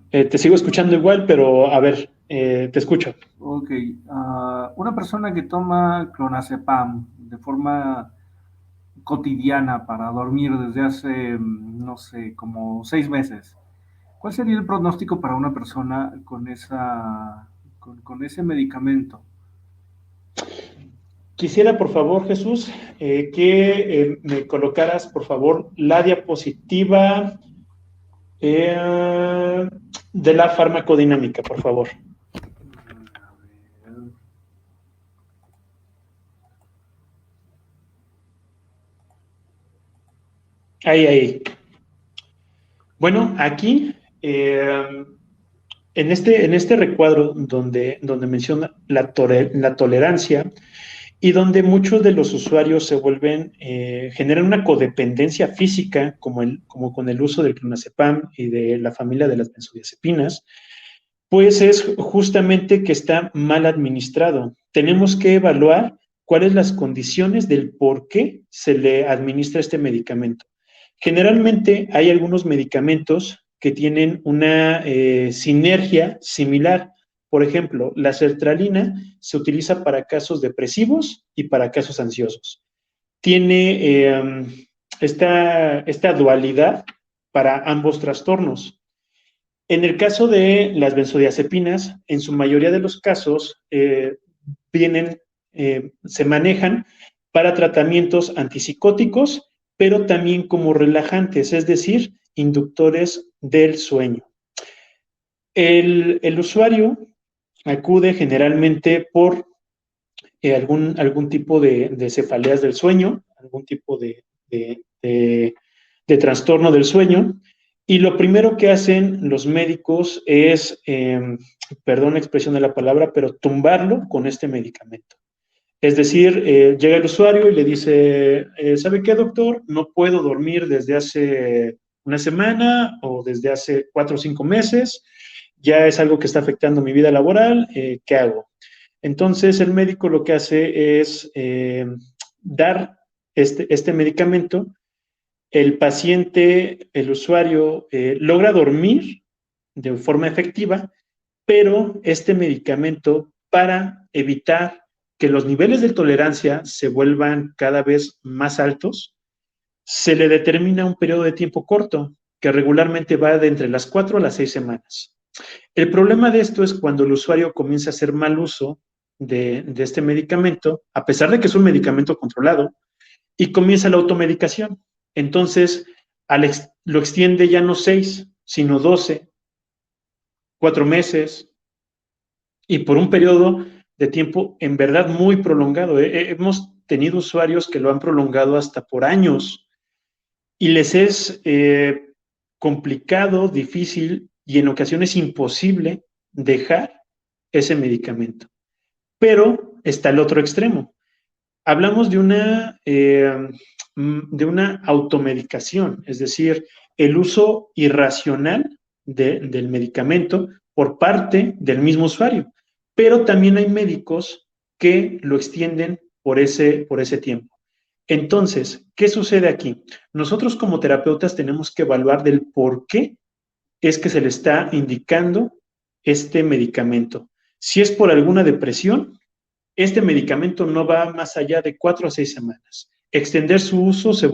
Te sigo escuchando igual, pero a ver, te escucho. Ok, una persona que toma clonazepam de forma cotidiana para dormir desde hace, no sé, como 6 meses. ¿Cuál sería el pronóstico para una persona con ese medicamento? Quisiera, por favor, Jesús, que me colocaras, por favor, la diapositiva de la farmacodinámica, por favor. Ahí. Bueno, aquí, en este recuadro donde menciona la tolerancia, y donde muchos de los usuarios se generan una codependencia física, como con el uso del clonazepam y de la familia de las benzodiazepinas, pues es justamente que está mal administrado. Tenemos que evaluar cuáles las condiciones del por qué se le administra este medicamento. Generalmente hay algunos medicamentos que tienen una sinergia similar. Por ejemplo, la sertralina se utiliza para casos depresivos y para casos ansiosos. Tiene esta dualidad para ambos trastornos. En el caso de las benzodiazepinas, en su mayoría de los casos se manejan para tratamientos antipsicóticos, pero también como relajantes, es decir, inductores del sueño. El usuario acude generalmente por algún tipo de cefaleas del sueño, algún tipo de trastorno del sueño, y lo primero que hacen los médicos es, perdón la expresión de la palabra, pero tumbarlo con este medicamento. Es decir, llega el usuario y le dice, ¿sabe qué, doctor? No puedo dormir desde hace una semana o desde hace 4 o 5 meses, ya es algo que está afectando mi vida laboral, ¿qué hago? Entonces, el médico lo que hace es dar este medicamento. El paciente, el usuario, logra dormir de forma efectiva, pero este medicamento, para evitar que los niveles de tolerancia se vuelvan cada vez más altos, se le determina un periodo de tiempo corto, que regularmente va de entre las 4 a las 6 semanas. El problema de esto es cuando el usuario comienza a hacer mal uso de este medicamento, a pesar de que es un medicamento controlado, y comienza la automedicación. Entonces, lo extiende ya no 6, sino 12, 4 meses, y por un periodo de tiempo en verdad muy prolongado. Hemos tenido usuarios que lo han prolongado hasta por años, y les es complicado, difícil y en ocasiones imposible dejar ese medicamento. Pero está el otro extremo. Hablamos de una automedicación, es decir, el uso irracional del medicamento por parte del mismo usuario. Pero también hay médicos que lo extienden por ese tiempo. Entonces, ¿qué sucede aquí? Nosotros como terapeutas tenemos que evaluar del por qué es que se le está indicando este medicamento. Si es por alguna depresión, este medicamento no va más allá de 4 a 6 semanas. Extender su uso se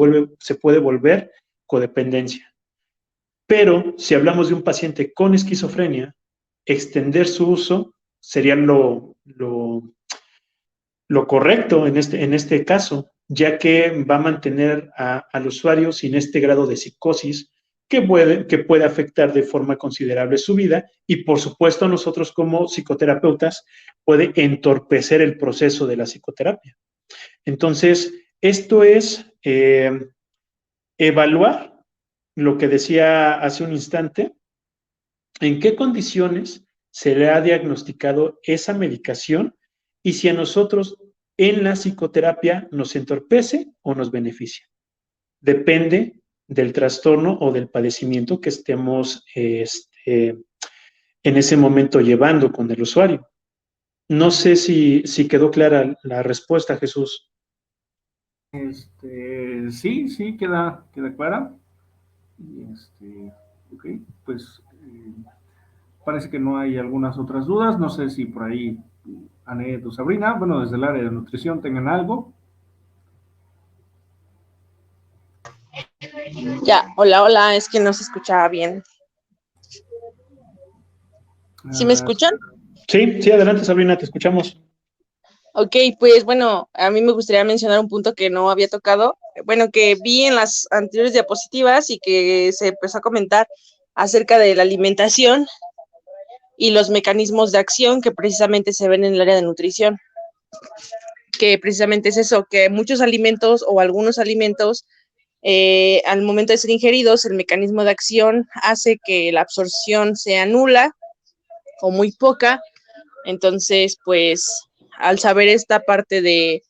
puede volver codependencia. Pero si hablamos de un paciente con esquizofrenia, extender su uso sería lo correcto en este caso, ya que va a mantener al usuario sin este grado de psicosis que puede afectar de forma considerable su vida, y por supuesto a nosotros como psicoterapeutas puede entorpecer el proceso de la psicoterapia. Entonces, esto es evaluar lo que decía hace un instante, en qué condiciones se le ha diagnosticado esa medicación y si a nosotros en la psicoterapia nos entorpece o nos beneficia. Depende del trastorno o del padecimiento que estemos en ese momento llevando con el usuario. No sé si quedó clara la respuesta, Jesús. Sí, queda clara. Y ok, pues parece que no hay algunas otras dudas. No sé si por ahí Anet o Sabrina, bueno, desde el área de nutrición tengan algo. Ya, hola, es que no se escuchaba bien. ¿Sí me escuchan? Sí, adelante, Sabrina, te escuchamos. Ok, pues bueno, a mí me gustaría mencionar un punto que no había tocado, bueno, que vi en las anteriores diapositivas y que se empezó a comentar acerca de la alimentación y los mecanismos de acción que precisamente se ven en el área de nutrición, que precisamente es eso, que muchos alimentos o algunos alimentos, al momento de ser ingeridos, el mecanismo de acción hace que la absorción sea nula o muy poca. Entonces, pues, al saber esta parte de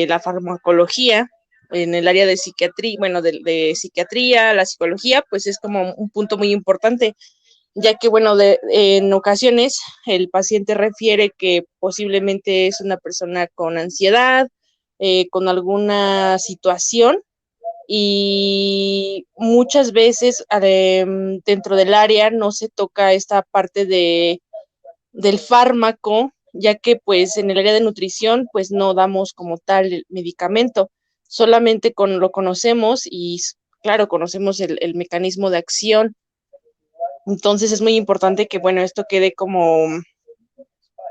la farmacología en el área de psiquiatría, bueno, de psiquiatría, la psicología, pues es como un punto muy importante. ya que, bueno, en ocasiones el paciente refiere que posiblemente es una persona con ansiedad, con alguna situación, y muchas veces dentro del área no se toca esta parte del fármaco, ya que pues en el área de nutrición pues no damos como tal el medicamento, solamente lo conocemos y claro, conocemos el mecanismo de acción. Entonces es muy importante que, bueno, esto quede como,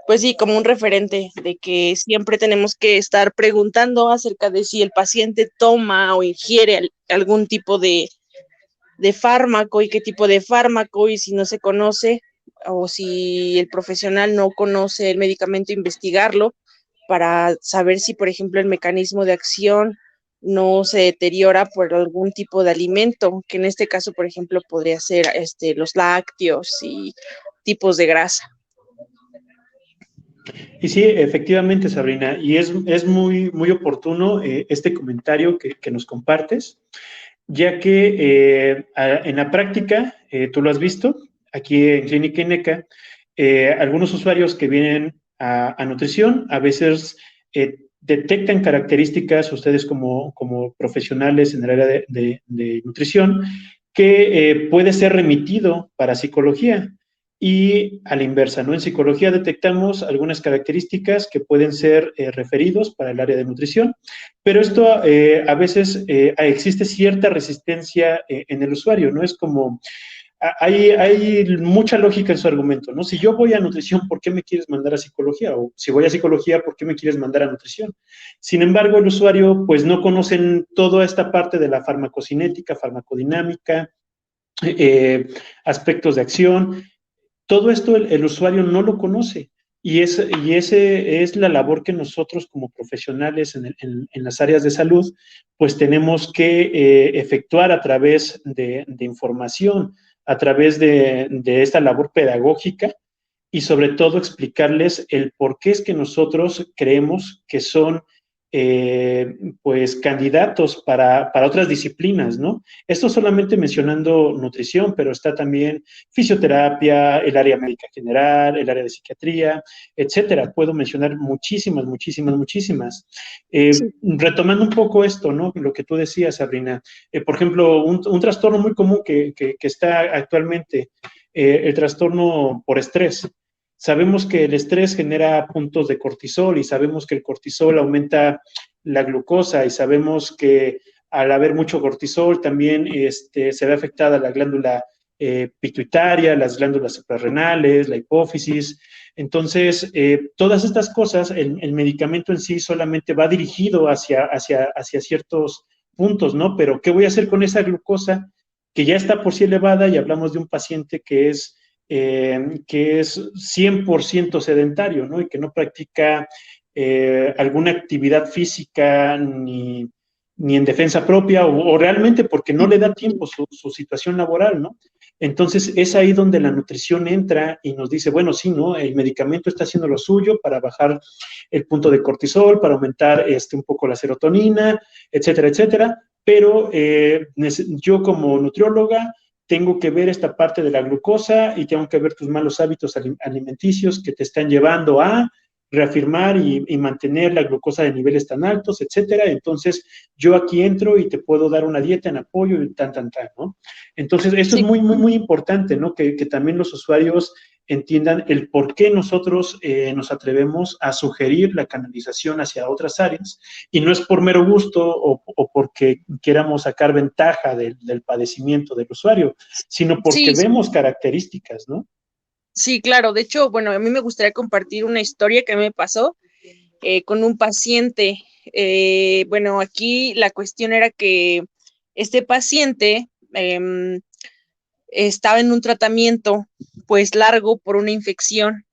pues sí, como un referente de que siempre tenemos que estar preguntando acerca de si el paciente toma o ingiere algún tipo de fármaco y qué tipo de fármaco, y si no se conoce o si el profesional no conoce el medicamento, investigarlo para saber si, por ejemplo, el mecanismo de acción no se deteriora por algún tipo de alimento, que en este caso, por ejemplo, podría ser los lácteos y tipos de grasa. Y sí, efectivamente, Sabrina, y es muy, muy oportuno este comentario que nos compartes, ya que en la práctica, tú lo has visto, aquí en Clínica INECA, algunos usuarios que vienen a nutrición a veces detectan características, ustedes como profesionales en el área de nutrición, que puede ser remitido para psicología. Y a la inversa, ¿no? En psicología detectamos algunas características que pueden ser referidos para el área de nutrición, pero esto a veces existe cierta resistencia en el usuario, ¿no? Es como, hay mucha lógica en su argumento, ¿no? Si yo voy a nutrición, ¿por qué me quieres mandar a psicología? O si voy a psicología, ¿por qué me quieres mandar a nutrición? Sin embargo, el usuario, pues no conocen toda esta parte de la farmacocinética, farmacodinámica, aspectos de acción. Todo esto el usuario no lo conoce. Ese es la labor que nosotros como profesionales en las áreas de salud, pues tenemos que efectuar a través de información, a través de esta labor pedagógica y sobre todo explicarles el por qué es que nosotros creemos que son pues candidatos para otras disciplinas, ¿no? Esto solamente mencionando nutrición, pero está también fisioterapia, el área médica general, el área de psiquiatría, etcétera. Puedo mencionar muchísimas, muchísimas, muchísimas. Sí. Retomando un poco esto, ¿no? Lo que tú decías, Sabrina. Por ejemplo, un trastorno muy común que está actualmente, el trastorno por estrés. Sabemos que el estrés genera puntos de cortisol y sabemos que el cortisol aumenta la glucosa y sabemos que al haber mucho cortisol también se ve afectada la glándula pituitaria, las glándulas suprarrenales, la hipófisis. Entonces, todas estas cosas, el medicamento en sí solamente va dirigido hacia ciertos puntos, ¿no? Pero, ¿qué voy a hacer con esa glucosa que ya está por sí elevada? Y hablamos de un paciente que es 100% sedentario, ¿no? Y que no practica alguna actividad física ni en defensa propia o realmente porque no le da tiempo su situación laboral, ¿no? Entonces es ahí donde la nutrición entra y nos dice, bueno, sí, ¿no? El medicamento está haciendo lo suyo para bajar el punto de cortisol, para aumentar un poco la serotonina, etcétera, etcétera, pero yo como nutrióloga tengo que ver esta parte de la glucosa y tengo que ver tus malos hábitos alimenticios que te están llevando a reafirmar y mantener la glucosa de niveles tan altos, etcétera. Entonces, yo aquí entro y te puedo dar una dieta en apoyo y tan, ¿no? Entonces, esto es Sí. muy, muy, muy importante, ¿no? Que también los usuarios entiendan el por qué nosotros nos atrevemos a sugerir la canalización hacia otras áreas y no es por mero gusto o porque queramos sacar ventaja del padecimiento del usuario, sino porque Sí, vemos características, ¿no? sí, claro. De hecho, bueno, a mí me gustaría compartir una historia que me pasó con un paciente. Bueno, aquí la cuestión era que este paciente estaba en un tratamiento pues largo por una infección.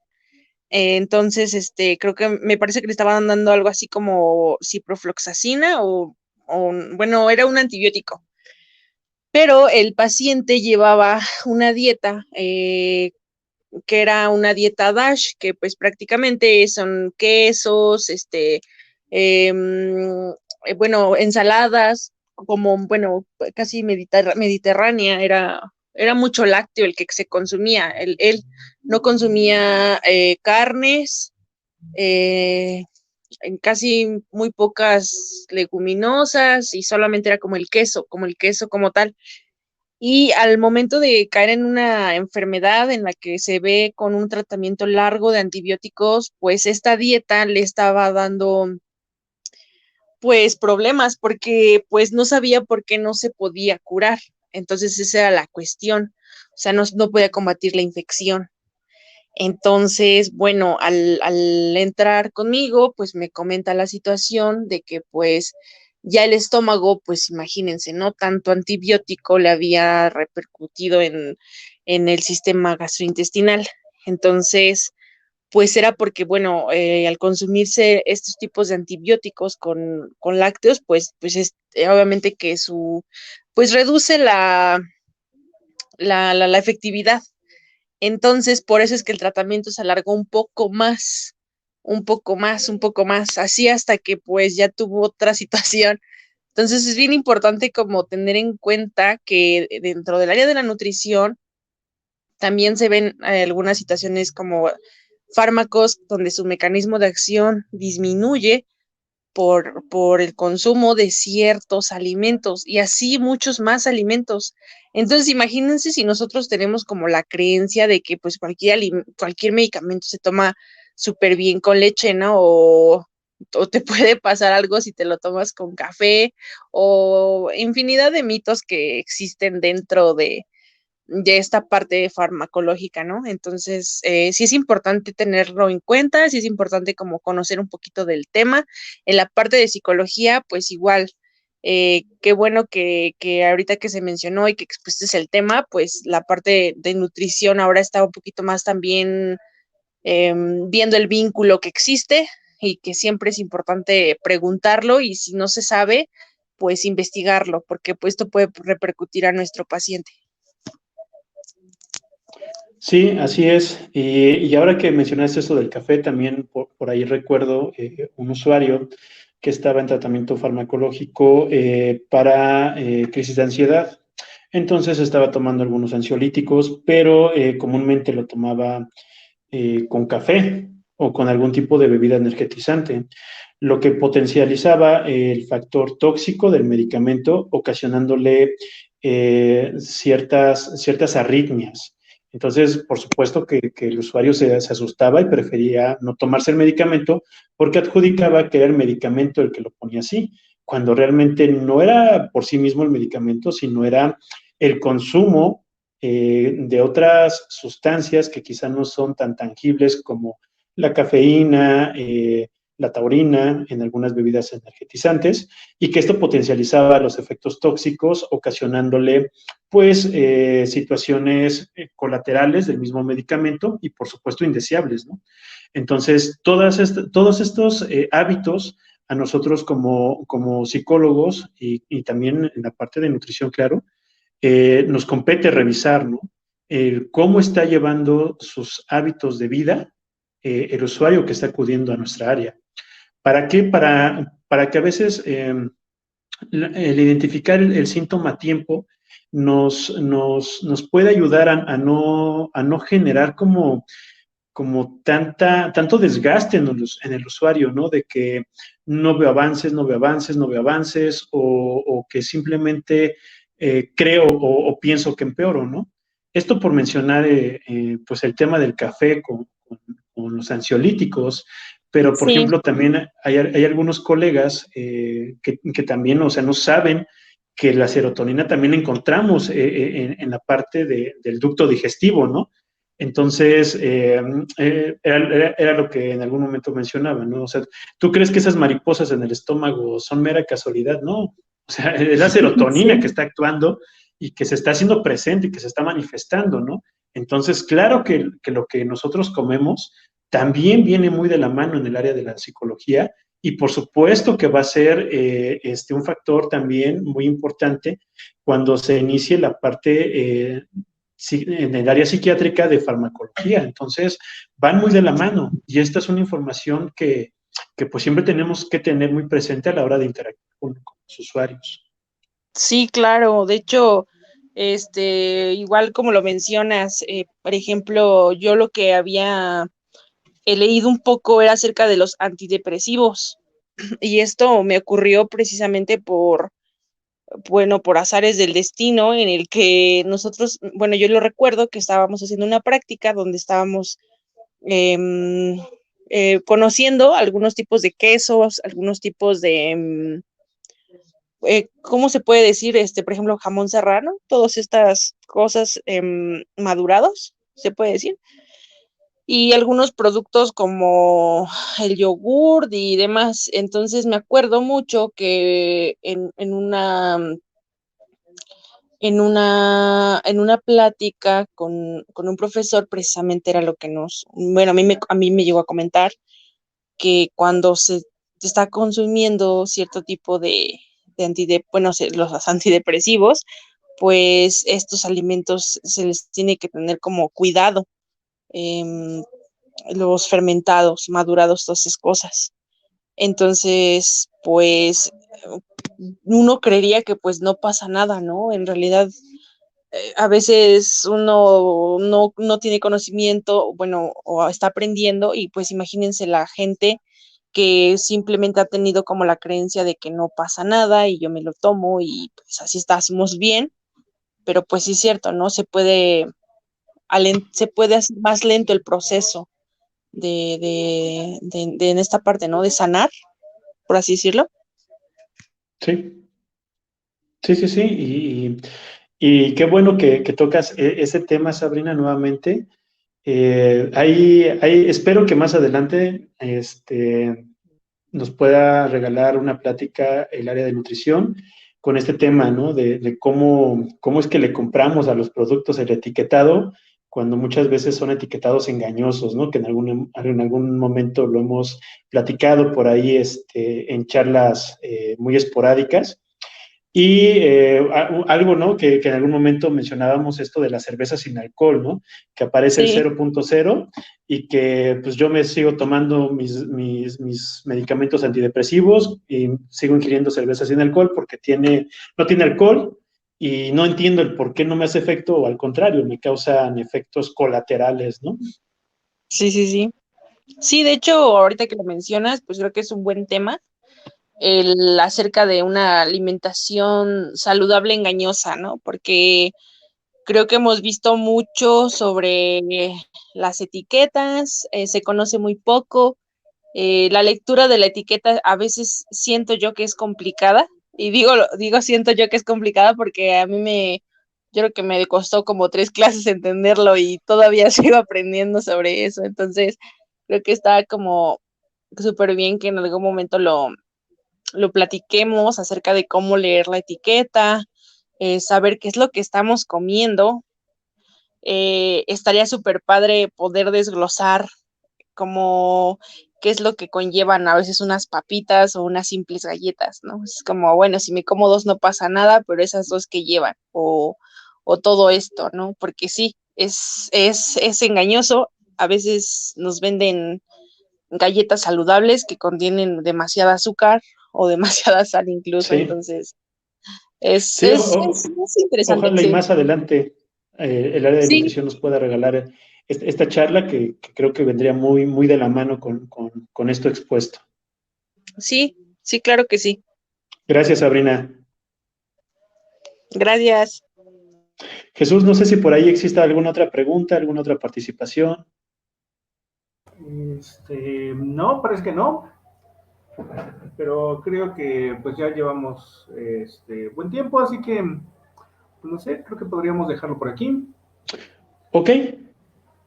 Entonces, creo que me parece que le estaban dando algo así como ciprofloxacina bueno, era un antibiótico. Pero el paciente llevaba una dieta que era una dieta DASH, que pues prácticamente son quesos, bueno, ensaladas, como, bueno, casi mediterránea, era era mucho lácteo el que se consumía. Él no consumía carnes, en casi muy pocas leguminosas y solamente era como el queso como tal. Y al momento de caer en una enfermedad en la que se ve con un tratamiento largo de antibióticos, pues esta dieta le estaba dando pues problemas porque pues no sabía por qué no se podía curar. Entonces esa era la cuestión. O sea, no podía combatir la infección. Entonces, bueno, al entrar conmigo, pues me comenta la situación de que pues ya el estómago, pues imagínense, ¿no? Tanto antibiótico le había repercutido en el sistema gastrointestinal. Entonces, pues era porque, bueno, al consumirse estos tipos de antibióticos con lácteos, pues es obviamente que pues reduce la efectividad. Entonces, por eso es que el tratamiento se alargó un poco más, un poco más, un poco más, así hasta que pues ya tuvo otra situación. Entonces, es bien importante como tener en cuenta que dentro del área de la nutrición también se ven algunas situaciones como fármacos donde su mecanismo de acción disminuye por el consumo de ciertos alimentos y así muchos más alimentos. Entonces, imagínense si nosotros tenemos como la creencia de que pues cualquier medicamento se toma súper bien con leche, ¿no? O te puede pasar algo si te lo tomas con café o infinidad de mitos que existen dentro de esta parte farmacológica, ¿no? Entonces, sí es importante tenerlo en cuenta, sí es importante como conocer un poquito del tema. En la parte de psicología, pues igual, qué bueno que ahorita que se mencionó y que expusiste el tema, pues la parte de nutrición ahora está un poquito más también viendo el vínculo que existe y que siempre es importante preguntarlo y si no se sabe, pues investigarlo, porque pues esto puede repercutir a nuestro paciente. Sí, así es. Y ahora que mencionaste eso del café, también por ahí recuerdo un usuario que estaba en tratamiento farmacológico para crisis de ansiedad. Entonces estaba tomando algunos ansiolíticos, pero comúnmente lo tomaba con café o con algún tipo de bebida energetizante, lo que potencializaba el factor tóxico del medicamento, ocasionándole ciertas arritmias. Entonces, por supuesto que el usuario se asustaba y prefería no tomarse el medicamento porque adjudicaba que era el medicamento el que lo ponía así, cuando realmente no era por sí mismo el medicamento, sino era el consumo de otras sustancias que quizá no son tan tangibles como la cafeína, la taurina en algunas bebidas energetizantes, y que esto potencializaba los efectos tóxicos, ocasionándole pues situaciones colaterales del mismo medicamento y por supuesto indeseables, ¿no? Entonces, todos estos hábitos a nosotros como psicólogos y también en la parte de nutrición, claro, nos compete revisar, ¿no? Cómo está llevando sus hábitos de vida el usuario que está acudiendo a nuestra área. ¿Para qué? Para que a veces el identificar el síntoma a tiempo nos puede ayudar a no generar como tanto desgaste en el usuario, ¿no? De que no veo avances, no veo avances, no veo avances, o que simplemente creo o pienso que empeoro, ¿no? Esto por mencionar pues el tema del café con los ansiolíticos, pero por Sí. ejemplo también hay algunos colegas que también, o sea, no saben que la serotonina también la encontramos en la parte del ducto digestivo, ¿no? Entonces, era lo que en algún momento mencionaba, ¿no? O sea, ¿tú crees que esas mariposas en el estómago son mera casualidad? No, o sea, es la serotonina que Sí. está actuando y que se está haciendo presente y que se está manifestando, ¿no? Entonces, claro que lo que nosotros comemos también viene muy de la mano en el área de la psicología y por supuesto que va a ser un factor también muy importante cuando se inicie la parte en el área psiquiátrica de farmacología. Entonces, van muy de la mano y esta es una información que pues siempre tenemos que tener muy presente a la hora de interactuar con los usuarios. Sí, claro. De hecho, Igual como lo mencionas, por ejemplo, yo lo que había leído un poco era acerca de los antidepresivos y esto me ocurrió precisamente por azares del destino en el que nosotros, bueno, yo lo recuerdo que estábamos haciendo una práctica donde estábamos em, conociendo algunos tipos de quesos, algunos tipos de, ¿cómo se puede decir? Por ejemplo, jamón serrano, todas estas cosas madurados, se puede decir, y algunos productos como el yogur y demás. Entonces me acuerdo mucho que en una plática con un profesor, precisamente era lo que bueno, a mí me llegó a comentar que cuando se está consumiendo cierto tipo los antidepresivos, pues estos alimentos se les tiene que tener como cuidado, em, los fermentados, madurados, todas esas cosas. Entonces, pues uno creería que pues no pasa nada, ¿no? En realidad, a veces uno no tiene conocimiento, bueno, o está aprendiendo y pues imagínense la gente que simplemente ha tenido como la creencia de que no pasa nada y yo me lo tomo y pues así estamos bien, pero pues sí es cierto, ¿no? Se puede hacer más lento el proceso de en esta parte, ¿no? De sanar, por así decirlo. Sí, sí, sí, sí. Y qué bueno que tocas ese tema, Sabrina, nuevamente. Espero que más adelante nos pueda regalar una plática el área de nutrición con este tema, ¿no? De cómo es que le compramos a los productos el etiquetado cuando muchas veces son etiquetados engañosos, ¿no? Que en algún momento lo hemos platicado por ahí en charlas muy esporádicas. Y algo, ¿no? Que en algún momento mencionábamos esto de la cerveza sin alcohol, ¿no? Que aparece el Sí, 0.0 y que pues yo me sigo tomando mis medicamentos antidepresivos y sigo ingiriendo cerveza sin alcohol porque no tiene alcohol y no entiendo el por qué no me hace efecto o al contrario, me causan efectos colaterales, ¿no? sí, sí, sí. Sí, de hecho, ahorita que lo mencionas, pues creo que es un buen tema el acerca de una alimentación saludable engañosa, ¿no? Porque creo que hemos visto mucho sobre las etiquetas, se conoce muy poco. La lectura de la etiqueta a veces siento yo que es complicada, y digo siento yo que es complicada porque yo creo que me costó como 3 clases entenderlo y todavía sigo aprendiendo sobre eso. Entonces, creo que está como súper bien que en algún momento lo platiquemos acerca de cómo leer la etiqueta, saber qué es lo que estamos comiendo. Estaría súper padre poder desglosar como qué es lo que conllevan a veces unas papitas o unas simples galletas, ¿no? Es como, bueno, si me como 2 no pasa nada, pero esas 2 que llevan, o todo esto, ¿no? Porque sí, es engañoso. A veces nos venden galletas saludables que contienen demasiada azúcar o demasiada sal incluso. Sí, Entonces es, sí, es, es, es interesante, ojalá y sí. más adelante el área de Sí, nutrición nos pueda regalar esta charla que creo que vendría muy, muy de la mano con esto expuesto. sí, sí, claro que sí. Gracias, Sabrina. Gracias. Jesús, no sé si por ahí exista alguna otra pregunta, alguna otra participación. No, parece que no, pero creo que pues ya llevamos buen tiempo, así que pues, no sé, creo que podríamos dejarlo por aquí. Ok,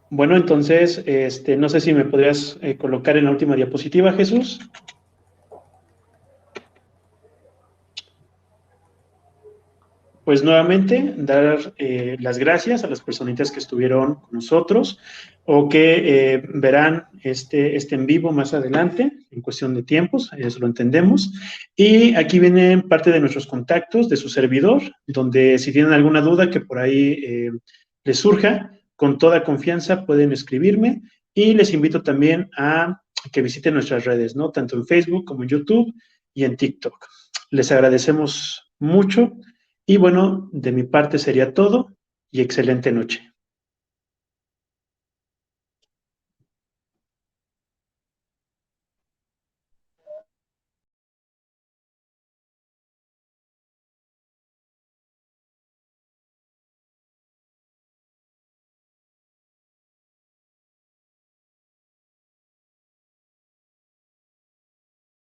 bueno, entonces, no sé si me podrías colocar en la última diapositiva, Jesús. Pues nuevamente, dar las gracias a las personitas que estuvieron con nosotros o que verán este en vivo más adelante, en cuestión de tiempos, eso lo entendemos. Y aquí vienen parte de nuestros contactos de su servidor, donde si tienen alguna duda que por ahí les surja, con toda confianza pueden escribirme y les invito también a que visiten nuestras redes, ¿no? Tanto en Facebook como en YouTube y en TikTok. Les agradecemos mucho Y bueno, de mi parte sería todo y excelente noche.